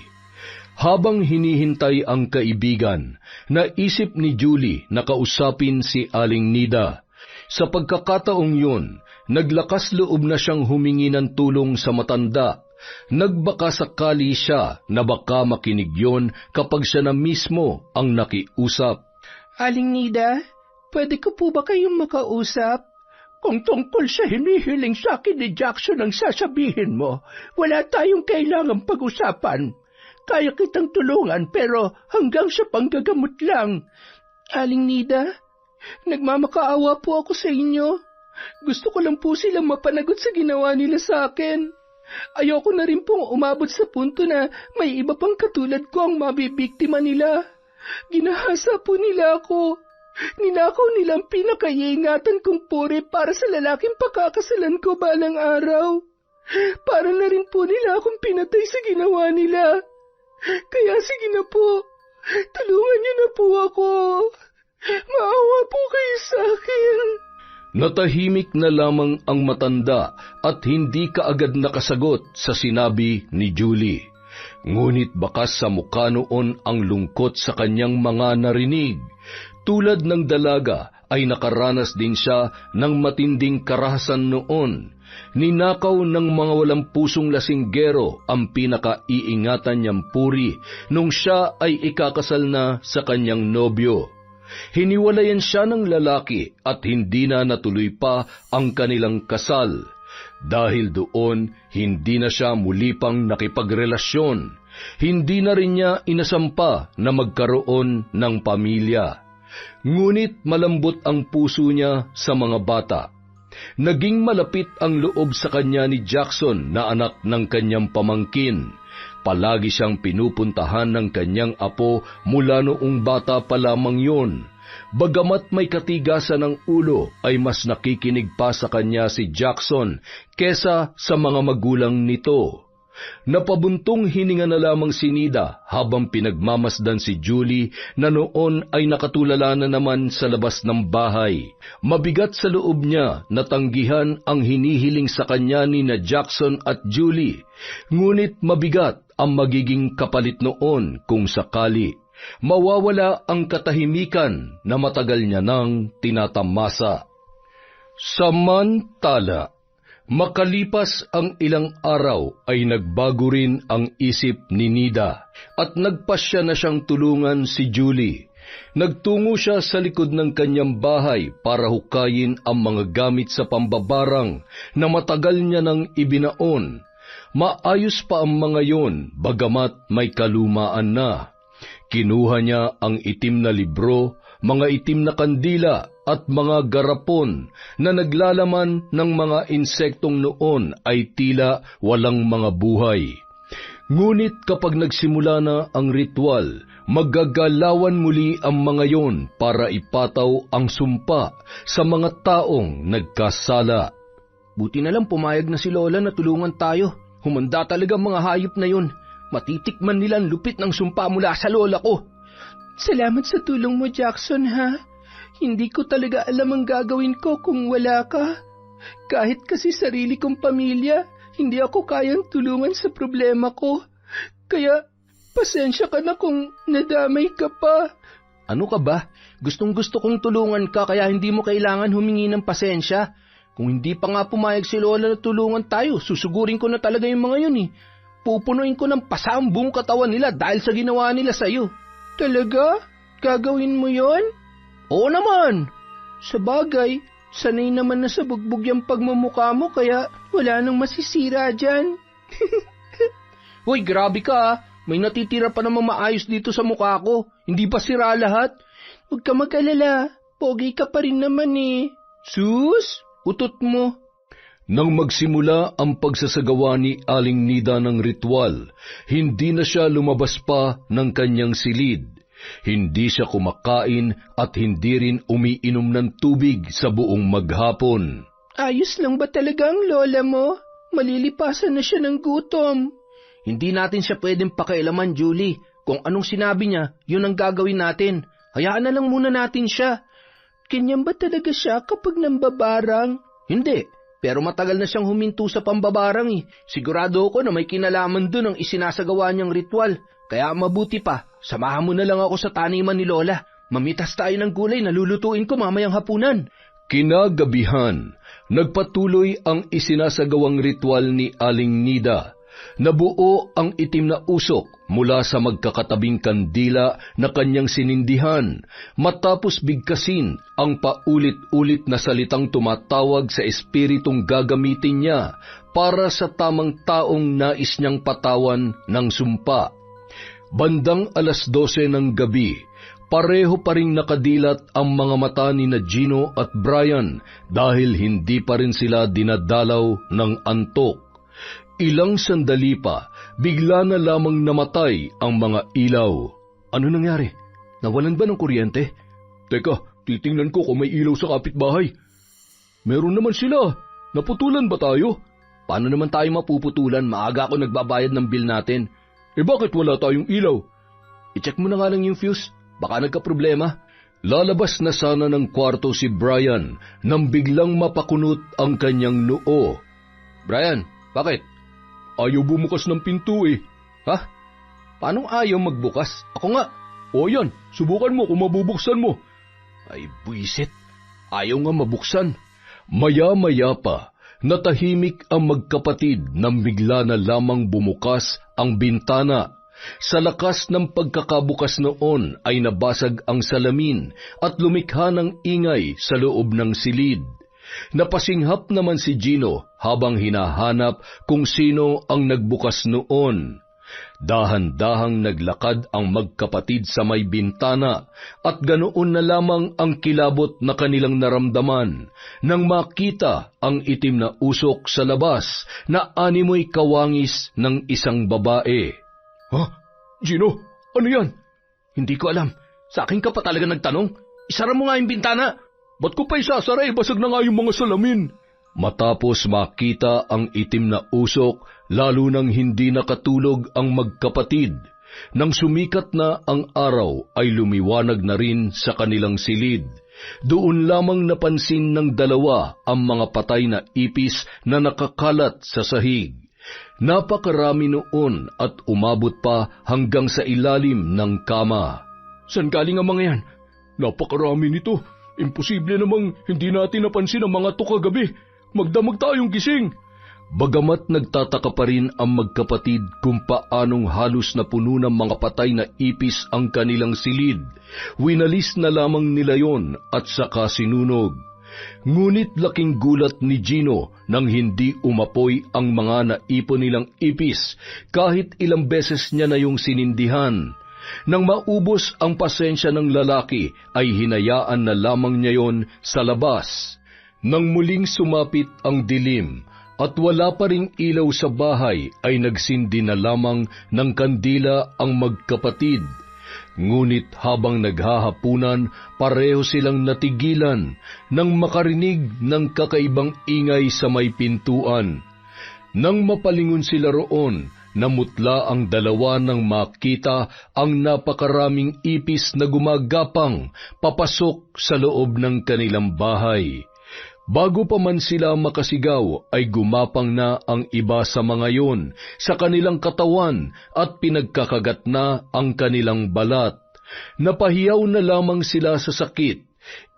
Habang hinihintay ang kaibigan, naisip ni Julie na kausapin si Aling Nida. Sa pagkakataong yun, naglakas loob na siyang humingi ng tulong sa matanda. Nagbaka sakali siya na baka makinig yon kapag siya na mismo ang nakiusap. Aling Nida, pwede ko po ba kayong makausap? Kung tungkol sa hinihiling sa akin ni Jackson ang sasabihin mo, wala tayong kailangang pag-usapan. Kaya kitang tulungan pero hanggang sa panggagamot lang. Aling Nida, nagmamakaawa po ako sa inyo. Gusto ko lang po silang mapanagot sa ginawa nila sa akin. Ayoko na rin pong umabot sa punto na may iba pang katulad ko ang mabibiktima nila. Ginahasa po nila ako. Ninakaw nila ang pinakaiingatan kong puri para sa lalaking pakakasalan ko balang araw. Para na rin po nila akong pinatay sa ginawa nila. Kaya sige na po, tulungan niyo na po ako. Maawa po kayo sa akin. Natahimik na lamang ang matanda at hindi kaagad nakasagot sa sinabi ni Julie. Ngunit bakas sa mukha noon ang lungkot sa kanyang mga narinig. Tulad ng dalaga ay nakaranas din siya ng matinding karahasan noon. Ninakaw ng mga walang pusong lasinggero ang pinakaiingatan niyang puri nung siya ay ikakasal na sa kanyang nobyo. Hiniwalayan siya ng lalaki at hindi na natuloy pa ang kanilang kasal. Dahil doon, hindi na siya muli pang nakipagrelasyon. Hindi na rin niya inasampa na magkaroon ng pamilya. Ngunit malambot ang puso niya sa mga bata. Naging malapit ang loob sa kanya ni Jackson na anak ng kanyang pamangkin. Palagi siyang pinupuntahan ng kanyang apo mula noong bata pa lamang yun. Bagamat may katigasan ng ulo, ay mas nakikinig pa sa kanya si Jackson kesa sa mga magulang nito. Napabuntong hininga na lamang si Nida habang pinagmamasdan si Julie na noon ay nakatulala na naman sa labas ng bahay. Mabigat sa loob niya na tanggihan ang hinihiling sa kanya ni na Jackson at Julie. Ngunit mabigat ang magiging kapalit noon kung sakali mawawala ang katahimikan na matagal niya nang tinatamasa. Samantala, makalipas ang ilang araw ay nagbago rin ang isip ni Nida at nagpasya na siyang tulungan si Julie. Nagtungo siya sa likod ng kanyang bahay para hukayin ang mga gamit sa pambabarang na matagal niya nang ibinaon. Maayos pa ang mga yon, bagamat may kalumaan na. Kinuha niya ang itim na libro, mga itim na kandila at mga garapon na naglalaman ng mga insektong noon ay tila walang mga buhay. Ngunit kapag nagsimula na ang ritual, maggagalawan muli ang mga yon para ipataw ang sumpa sa mga taong nagkasala. Buti na lang pumayag na si Lola na tulungan tayo. Humanda talaga mga hayop na yun. Matitikman nila ang lupit ng sumpa mula sa lola ko. Salamat sa tulong mo, Jackson, ha? Hindi ko talaga alam ang gagawin ko kung wala ka. Kahit kasi sarili kong pamilya, hindi ako kayang tulungan sa problema ko. Kaya, pasensya ka na kung nadamay ka pa. Ano ka ba? Gustong-gusto kong tulungan ka kaya hindi mo kailangan humingi ng pasensya. Kung hindi pa nga pumayag si Lola na tulungan tayo, susugurin ko na talaga yung mga yun eh. Pupunuin ko ng pasa ang buong katawan nila dahil sa ginawa nila sa'yo. Talaga? Gagawin mo yon? Oo naman. Sa bagay, sanay naman na sa bugbog yung pagmumukha mo kaya wala nang masisira dyan. Hoy, grabe ka ah. May natitira pa namang maayos dito sa mukha ko. Hindi pa sira lahat. Huwag ka mag-alala. Pogi ka pa rin naman eh. Sus, utot mo. Nang magsimula ang pagsasagawa ni Aling Nida ng ritual, hindi na siya lumabas pa ng kanyang silid. Hindi siya kumakain at hindi rin umiinom ng tubig sa buong maghapon. Ayos lang ba talaga ang lola mo? Malilipasan na siya ng gutom. Hindi natin siya pwedeng pakialaman, Julie. Kung anong sinabi niya, yun ang gagawin natin. Hayaan na lang muna natin siya. Ganyan ba talaga siya kapag nambabarang? Hindi, pero matagal na siyang huminto sa pambabarang eh. Sigurado ako na may kinalaman dun ang isinasagawa niyang ritual. Kaya mabuti pa, samahan mo na lang ako sa taniman ni Lola. Mamitas tayo ng gulay na lulutuin ko mamayang hapunan. Kinagabihan, nagpatuloy ang isinasagawang ritual ni Aling Nida. Nabuo ang itim na usok mula sa magkakatabing kandila na kanyang sinindihan matapos bigkasin ang paulit-ulit na salitang tumatawag sa espiritong gagamitin niya para sa tamang taong nais niyang patawan ng sumpa. Bandang 12:00 ng gabi, pareho pa ring nakadilat ang mga mata ni Gino at Brian dahil hindi pa rin sila dinadalaw ng antok. Ilang sandali pa, bigla na lamang namatay ang mga ilaw. Ano nangyari? Nawalan ba ng kuryente? Teka, titingnan ko kung may ilaw sa kapitbahay. Meron naman sila. Naputulan ba tayo? Paano naman tayo mapuputulan? Maaga ako nagbabayad ng bill natin. Bakit wala tayong ilaw? I-check mo na nga lang yung fuse. Baka nagka-problema. Lalabas na sana ng kwarto si Brian nang biglang mapakunot ang kanyang noo. Brian, bakit? Ayaw bumukas ng pinto eh. Ha? Paano ayaw magbukas? Ako nga. O yan, subukan mo kung mabubuksan mo. Ay buisit. Ayaw nga mabuksan. Maya-maya pa, natahimik ang magkapatid nang bigla na lamang bumukas ang bintana. Sa lakas ng pagkakabukas noon ay nabasag ang salamin at lumikha ng ingay sa loob ng silid. Napasinghap naman si Gino habang hinahanap kung sino ang nagbukas noon. Dahan-dahang naglakad ang magkapatid sa may bintana at ganoon na lamang ang kilabot na kanilang naramdaman nang makita ang itim na usok sa labas na animoy kawangis ng isang babae. Ha? Gino, ano yan? Hindi ko alam. Sa akin ka pa talaga nagtanong? Isara mo nga yung bintana. Ba't ko pa isasara? Basag na nga yung mga salamin. Matapos makita ang itim na usok, lalo nang hindi nakatulog ang magkapatid. Nang sumikat na ang araw ay lumiwanag na rin sa kanilang silid. Doon lamang napansin ng dalawa ang mga patay na ipis na nakakalat sa sahig. Napakarami noon at umabot pa hanggang sa ilalim ng kama. Saan galing ang mga yan? Napakarami nito. Imposible namang hindi natin napansin ang mga to kagabi. Magdamag tayong gising. Bagamat nagtataka pa rin ang magkapatid kung paanong halos na puno ng mga patay na ipis ang kanilang silid, winalis na lamang nila yon at saka sinunog. Ngunit laking gulat ni Gino nang hindi umapoy ang mga naipon nilang ipis kahit ilang beses niya na yung sinindihan. Nang maubos ang pasensya ng lalaki, ay hinayaan na lamang niya yon sa labas. Nang muling sumapit ang dilim at wala pa ring ilaw sa bahay, ay nagsindi na lamang ng kandila ang magkapatid. Ngunit habang naghahapunan, pareho silang natigilan nang makarinig ng kakaibang ingay sa may pintuan. Nang mapalingon sila roon, Namutla ang dalawa nang makita ang napakaraming ipis na gumagapang papasok sa loob ng kanilang bahay. Bago pa man sila makasigaw ay gumapang na ang iba sa mga yun sa kanilang katawan at pinagkakagat na ang kanilang balat. Napahiyaw na lamang sila sa sakit.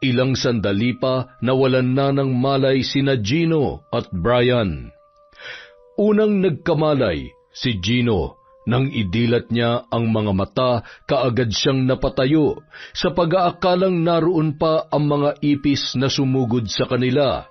Ilang sandali pa nawalan na ng malay sina Gino at Brian. Unang nagkamalay si Gino. Nang idilat niya ang mga mata, kaagad siyang napatayo sa pag-aakalang naroon pa ang mga ipis na sumugod sa kanila.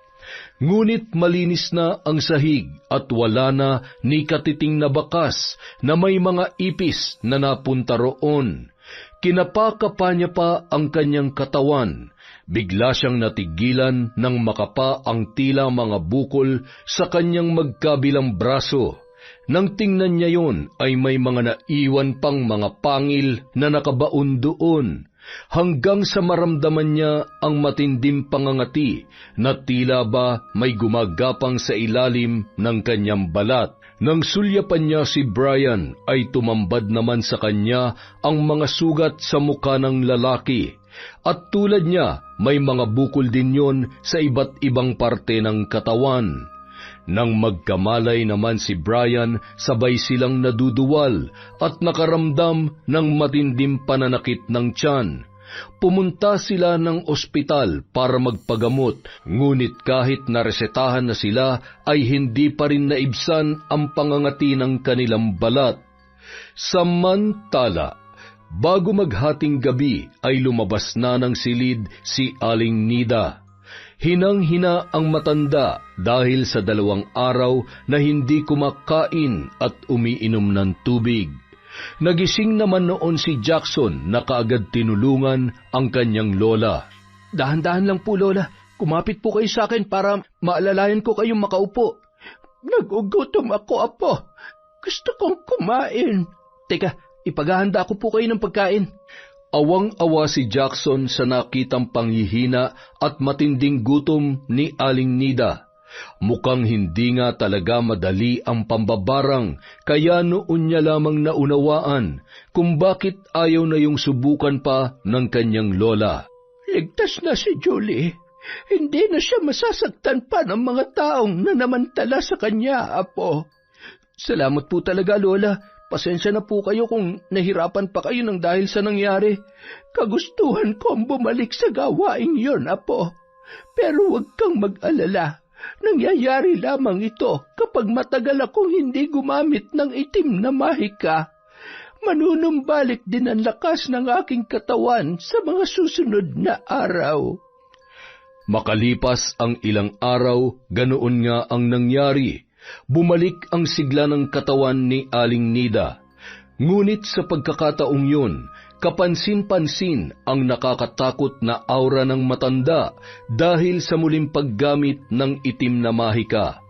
Ngunit malinis na ang sahig at wala na ni katiting na bakas na may mga ipis na napunta roon. Kinapakapa niya pa ang kanyang katawan. Bigla siyang natigilan nang makapa ang tila mga bukol sa kanyang magkabilang braso. Nang tingnan niya yon ay may mga naiwan pang mga pangil na nakabaon doon, hanggang sa maramdaman niya ang matinding pangangati na tila ba may gumagapang sa ilalim ng kanyang balat. Nang sulyapan niya si Brian ay tumambad naman sa kanya ang mga sugat sa mukha ng lalaki, at tulad niya may mga bukol din yon sa iba't ibang parte ng katawan. Nang magkamalay naman si Brian, sabay silang naduduwal at nakaramdam ng matinding pananakit ng tiyan. Pumunta sila ng ospital para magpagamot, ngunit kahit naresetahan na sila ay hindi pa rin naibsan ang pangangati ng kanilang balat. Samantala, bago maghating gabi ay lumabas na ng silid si Aling Nida. Hinang-hina ang matanda dahil sa 2 araw na hindi kumakain at umiinom ng tubig. Nagising naman noon si Jackson na kaagad tinulungan ang kanyang lola. Dahan-dahan lang po, Lola. Kumapit po kayo sa akin para maalalayan ko kayong makaupo. Nagugutom ako, Apo. Gusto kong kumain. Teka, ipaghahanda ko po kayo ng pagkain. Awang-awa si Jackson sa nakitang panghihina at matinding gutom ni Aling Nida. Mukhang hindi nga talaga madali ang pambabarang, kaya noon niya lamang naunawaan kung bakit ayaw na yung subukan pa ng kanyang lola. Ligtas na si Julie. Hindi na siya masasaktan pa ng mga taong nanamantala sa kanya, Apo. Salamat po talaga, Lola. Pasensya na po kayo kung nahirapan pa kayo ng dahil sa nangyari. Kagustuhan kong bumalik sa gawain yon, Apo. Pero huwag kang mag-alala. Nangyayari lamang ito kapag matagal akong hindi gumamit ng itim na mahika. Manunumbalik din ang lakas ng aking katawan sa mga susunod na araw. Makalipas ang ilang araw, ganoon nga ang nangyari. Bumalik ang sigla ng katawan ni Aling Nida. Ngunit sa pagkakataong yun, kapansin-pansin ang nakakatakot na aura ng matanda dahil sa muling paggamit ng itim na mahika.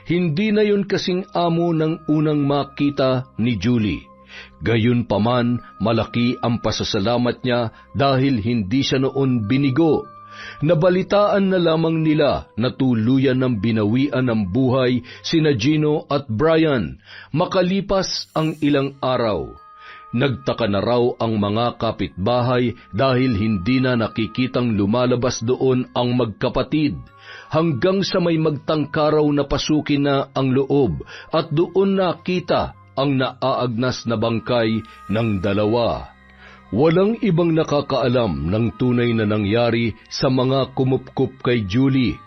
Hindi na yun kasing amo ng unang makita ni Julie. Gayunpaman, malaki ang pasasalamat niya dahil hindi siya noon binigo. Nabalitaan na lamang nila na tuluyan ng binawian ng buhay sina Gino at Brian makalipas ang ilang araw. Nagtaka na raw ang mga kapitbahay dahil hindi na nakikitang lumalabas doon ang magkapatid, hanggang sa may magtangkaraw na pasukin na ang loob at doon nakita ang naaagnas na bangkay ng dalawa. Walang ibang nakakaalam ng tunay na nangyari sa mga kumupkup kay Julie.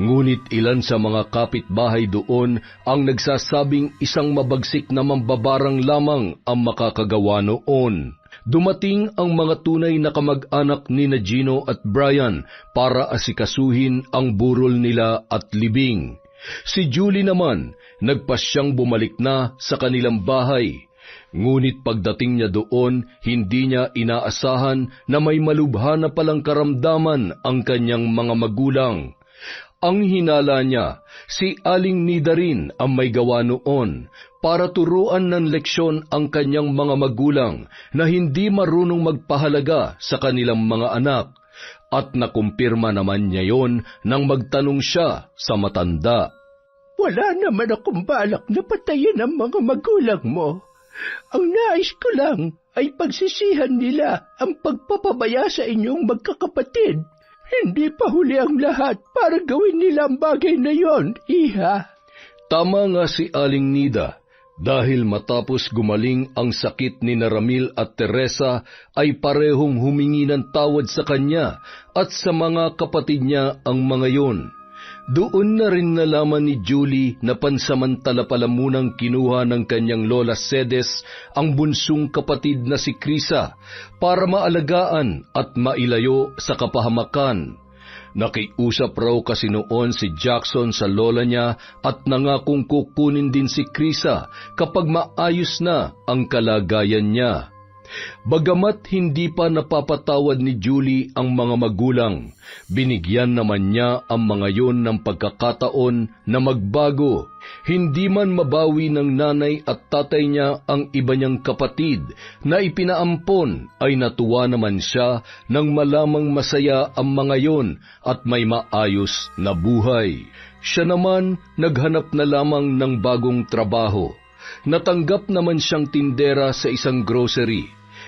Ngunit ilan sa mga kapitbahay doon ang nagsasabing isang mabagsik na mambabarang lamang ang makakagawa noon. Dumating ang mga tunay na kamag-anak ni Gino at Brian para asikasuhin ang burol nila at libing. Si Julie naman, nagpasyang bumalik na sa kanilang bahay. Ngunit pagdating niya doon, hindi niya inaasahan na may malubha na palang karamdaman ang kanyang mga magulang. Ang hinala niya, si Aling Nida rin ang may gawa noon para turuan ng leksyon ang kanyang mga magulang na hindi marunong magpahalaga sa kanilang mga anak. At nakumpirma naman niya yon nang magtanong siya sa matanda. Wala naman akong balak na patayin ang mga magulang mo. Ang nais ko lang ay pagsisihan nila ang pagpapabaya sa inyong magkakapatid. Hindi pa huli ang lahat para gawin nila ang bagay na yon, Iha. Tama nga si Aling Nida, dahil matapos gumaling ang sakit ni Ramil at Teresa ay parehong humingi ng tawad sa kanya at sa mga kapatid niya ang mga yon. Doon na rin nalaman ni Julie na pansamantala pala munang kinuha ng kanyang lola Cedes ang bunsong kapatid na si Krisa para maalagaan at mailayo sa kapahamakan. Nakiusap raw kasi noon si Jackson sa lola niya at nangakong kukunin din si Krisa kapag maayos na ang kalagayan niya. Bagamat hindi pa napapatawad ni Julie ang mga magulang, binigyan naman niya ang mga yon ng pagkakataon na magbago. Hindi man mabawi ng nanay at tatay niya ang iba niyang kapatid na ipinaampon, ay natuwa naman siya nang malamang masaya ang mga yon at may maayos na buhay. Siya naman naghanap na lamang ng bagong trabaho. Natanggap naman siyang tindera sa isang grocery.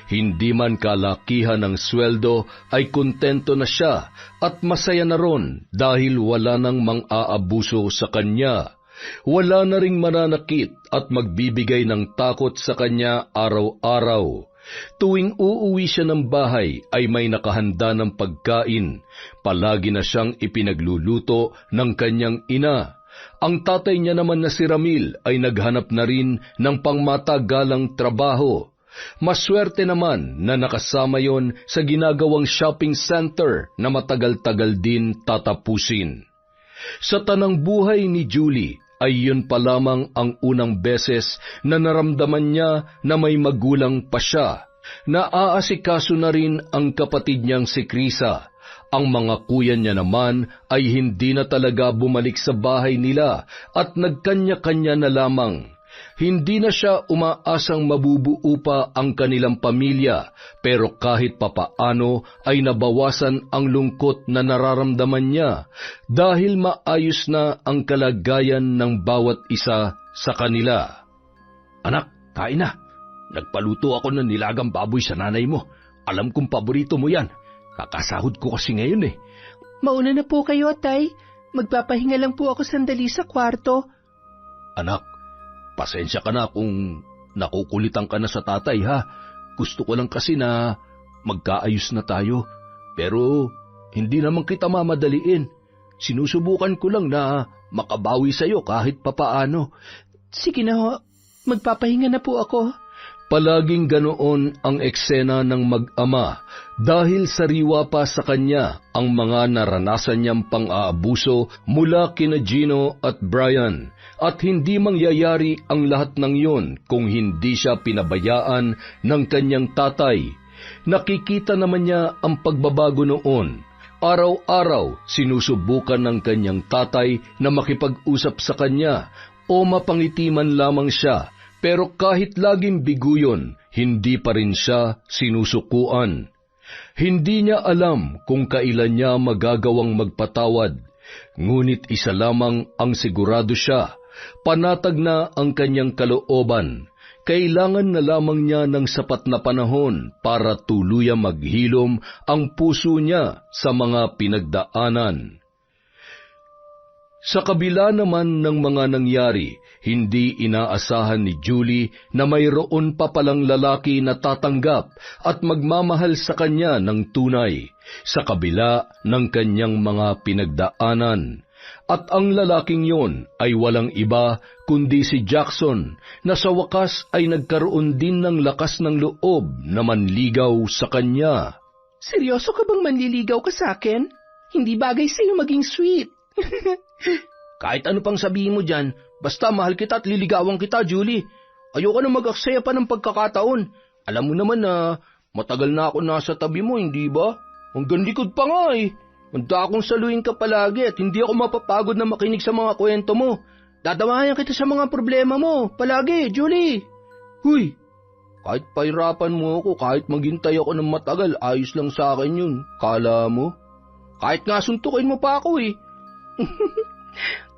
Hindi man kalakihan ng sweldo ay kontento na siya at masaya na ron dahil wala nang mang-aabuso sa kanya. Wala na ring mananakit at magbibigay ng takot sa kanya araw-araw. Tuwing uuwi siya ng bahay ay may nakahanda ng pagkain. Palagi na siyang ipinagluluto ng kanyang ina. Ang tatay niya naman na si Ramil ay naghanap na rin ng pangmatagalang trabaho. Maswerte naman na nakasama yon sa ginagawang shopping center na matagal-tagal din tatapusin. Sa tanang buhay ni Julie ay yun pa lamang ang unang beses na naramdaman niya na may magulang pa siya. Naaasikaso na rin ang kapatid niyang si Krisa. Ang mga kuya niya naman ay hindi na talaga bumalik sa bahay nila at nagkanya-kanya na lamang. Hindi na siya umaasang mabubuo pa ang kanilang pamilya, pero kahit papaano ay nabawasan ang lungkot na nararamdaman niya dahil maayos na ang kalagayan ng bawat isa sa kanila. Anak, kain na. Nagpaluto ako ng nilagang baboy sa nanay mo. Alam kong paborito mo yan. Kakasahod ko kasi ngayon eh. Mauna na po kayo, Tay. Magpapahinga lang po ako sandali sa kwarto. Anak, pasensya ka na kung nakukulitan ka na sa tatay, ha? Gusto ko lang kasi na magkaayos na tayo. Pero hindi naman kita mamadaliin. Sinusubukan ko lang na makabawi sa'yo kahit papaano. Sige na ho, magpapahinga na po ako. Palaging ganoon ang eksena ng mag-ama dahil sariwa pa sa kanya ang mga naranasan niyang pang-aabuso mula kina Gino at Brian, at hindi mangyayari ang lahat ng yon kung hindi siya pinabayaan ng kanyang tatay. Nakikita naman niya ang pagbabago noon. Araw-araw sinusubukan ng kanyang tatay na makipag-usap sa kanya o mapangiti man lamang siya. Pero kahit laging bigo yun, hindi pa rin siya sinusukuan. Hindi niya alam kung kailan niya magagawang magpatawad. Ngunit isa lamang ang sigurado siya, panatag na ang kanyang kalooban. Kailangan na lamang niya ng sapat na panahon para tuluyang maghilom ang puso niya sa mga pinagdaanan. Sa kabila naman ng mga nangyari, hindi inaasahan ni Julie na mayroon pa palang lalaki na tatanggap at magmamahal sa kanya ng tunay, sa kabila ng kanyang mga pinagdaanan. At ang lalaking yon ay walang iba kundi si Jackson, na sa wakas ay nagkaroon din ng lakas ng loob na manligaw sa kanya. Seryoso ka bang manliligaw ka sa akin? Hindi bagay sa'yo maging sweet. Kahit ano pang sabihin mo dyan, basta mahal kita at liligawan kita, Julie. Ayoko na mag-aksaya pa ng pagkakataon. Alam mo naman na matagal na ako nasa tabi mo, hindi ba? Hanggang likod pa nga eh. Handa akong saluhin ka palagi at hindi ako mapapagod na makinig sa mga kwento mo. Dadamayan kita sa mga problema mo, palagi, Julie. Huy, kahit pahirapan mo ako, kahit maghintay ako ng matagal, ayos lang sa akin yun. Kala mo? Kahit nga suntukin mo pa ako eh.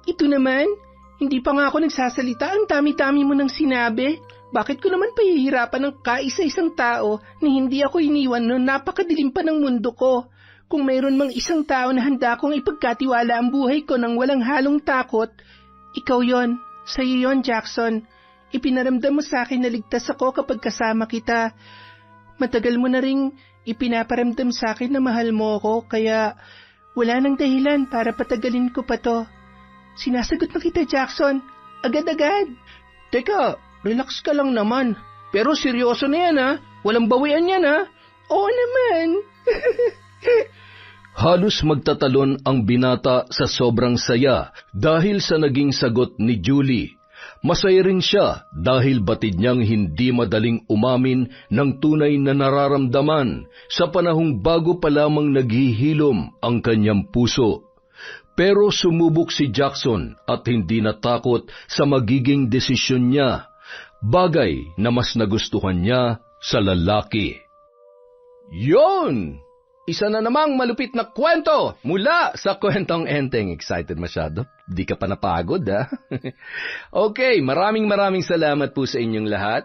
Ito naman, Hindi pa nga ako nagsasalita, ang dami-dami mo nang sinabi. Bakit ko naman pahihirapan ng kaisa-isang tao na hindi ako iniwan noong napakadilim pa ng mundo ko? Kung mayroon mang isang tao na handa kong ipagkatiwala ang buhay ko nang walang halong takot, ikaw yon. Sa'yo yon, Jackson. Ipinaramdam mo sa akin na ligtas ako kapag kasama kita. Matagal mo na ring ipinaparamdam sa akin na mahal mo ako, kaya wala nang dahilan para patagalin ko pa to. Sinasagot na kita, Jackson. Agad-agad. Teka, relax ka lang naman. Pero seryoso na yan ha. Walang bawian yan ha. Oo naman. Halos magtatalon ang binata sa sobrang saya dahil sa naging sagot ni Julie. Masaya rin siya dahil batid niyang hindi madaling umamin ng tunay na nararamdaman sa panahong bago pa lamang naghihilom ang kanyang puso. Pero sumubok si Jackson at hindi natakot sa magiging desisyon niya, bagay na mas nagustuhan niya sa lalaki. Yon! Isa na namang malupit na kwento mula sa Kwentong Enteng. Excited masyado? Di ka pa napagod, ha? Okay, maraming salamat po sa inyong lahat.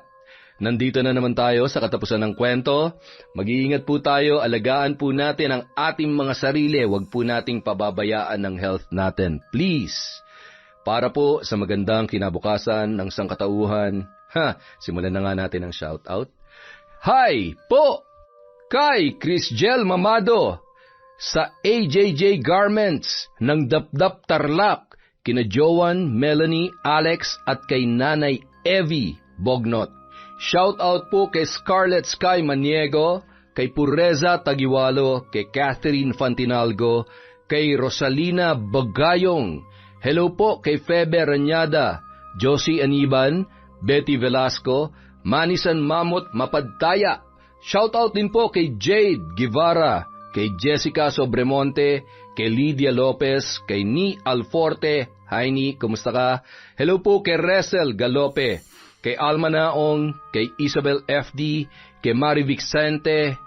Nandito na naman tayo sa katapusan ng kwento. Mag-iingat po tayo, alagaan po natin ang ating mga sarili. Huwag po nating pababayaan ng health natin. Please! Para po sa magandang kinabukasan ng sangkatauhan. Simulan na nga natin ang shoutout. Hi po! Kay Crisgel Mamado sa AJJ Garments ng Dapdap Tarlac, kina Joan, Melanie, Alex at kay Nanay Evie Bognot. Shout out po kay Scarlett Sky Maniego, kay Pureza Tagiwalo, kay Catherine Fantinalgo, kay Rosalina Bagayong. Hello po kay Febe Ranyada, Josie Aniban, Betty Velasco, Manisan Mamot Mapadtaya. Shoutout din po kay Jade Guevara, kay Jessica Sobremonte, kay Lydia Lopez, kay Ni Alforte. Hi Ni, kumusta ka? Hello po kay Resel Galope, kay Alma Naong, kay Isabel FD, kay Mari Vicente,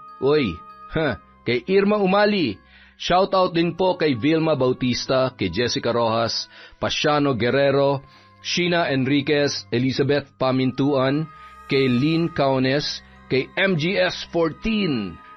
kay Irma Umali. Shoutout din po kay Vilma Bautista, kay Jessica Rojas, Pasiano Guerrero, Sheena Enriquez, Elizabeth Pamintuan, kay Lynn Kaunes, kay MGS14.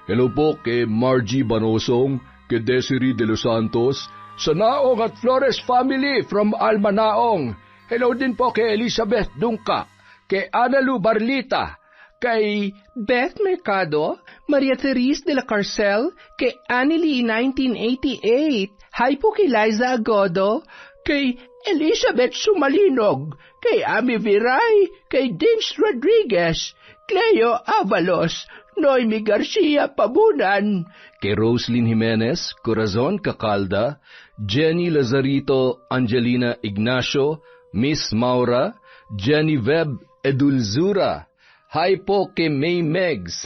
Hello po kay Margie Banosong, kay Desiree De Los Santos, sa Naong at Flores family from Alma Naong. Hello din po kay Elizabeth Dungka, kay Analu Barlita, kay Beth Mercado, Maria Therese de la Carcel, kay Annelie 1988. Hi po kay Liza Agodo, kay Elizabeth Sumalinog, kay Ami Viray, kay Dins Rodriguez, Cleo Avalos, Noemi Garcia Pabunan, kay Roslyn Jimenez, Corazon Cacalda, Jenny Lazarito, Angelina Ignacio, Miss Maura, Jenny Web Edulzura. Hi po kay May Megs.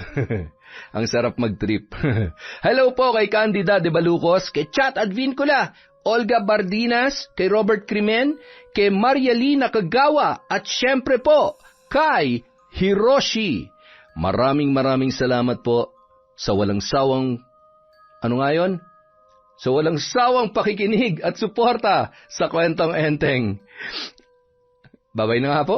Ang sarap mag-trip. Hello po kay Candida de Balucos, kay Chat Advincula, Olga Bardinas, kay Robert Crimen, kay Marialina Kagawa, at syempre po kay Hiroshi. Maraming salamat po sa walang sawang, sa walang sawang pakikinig at suporta sa Kwentong Enteng. Babay na nga po.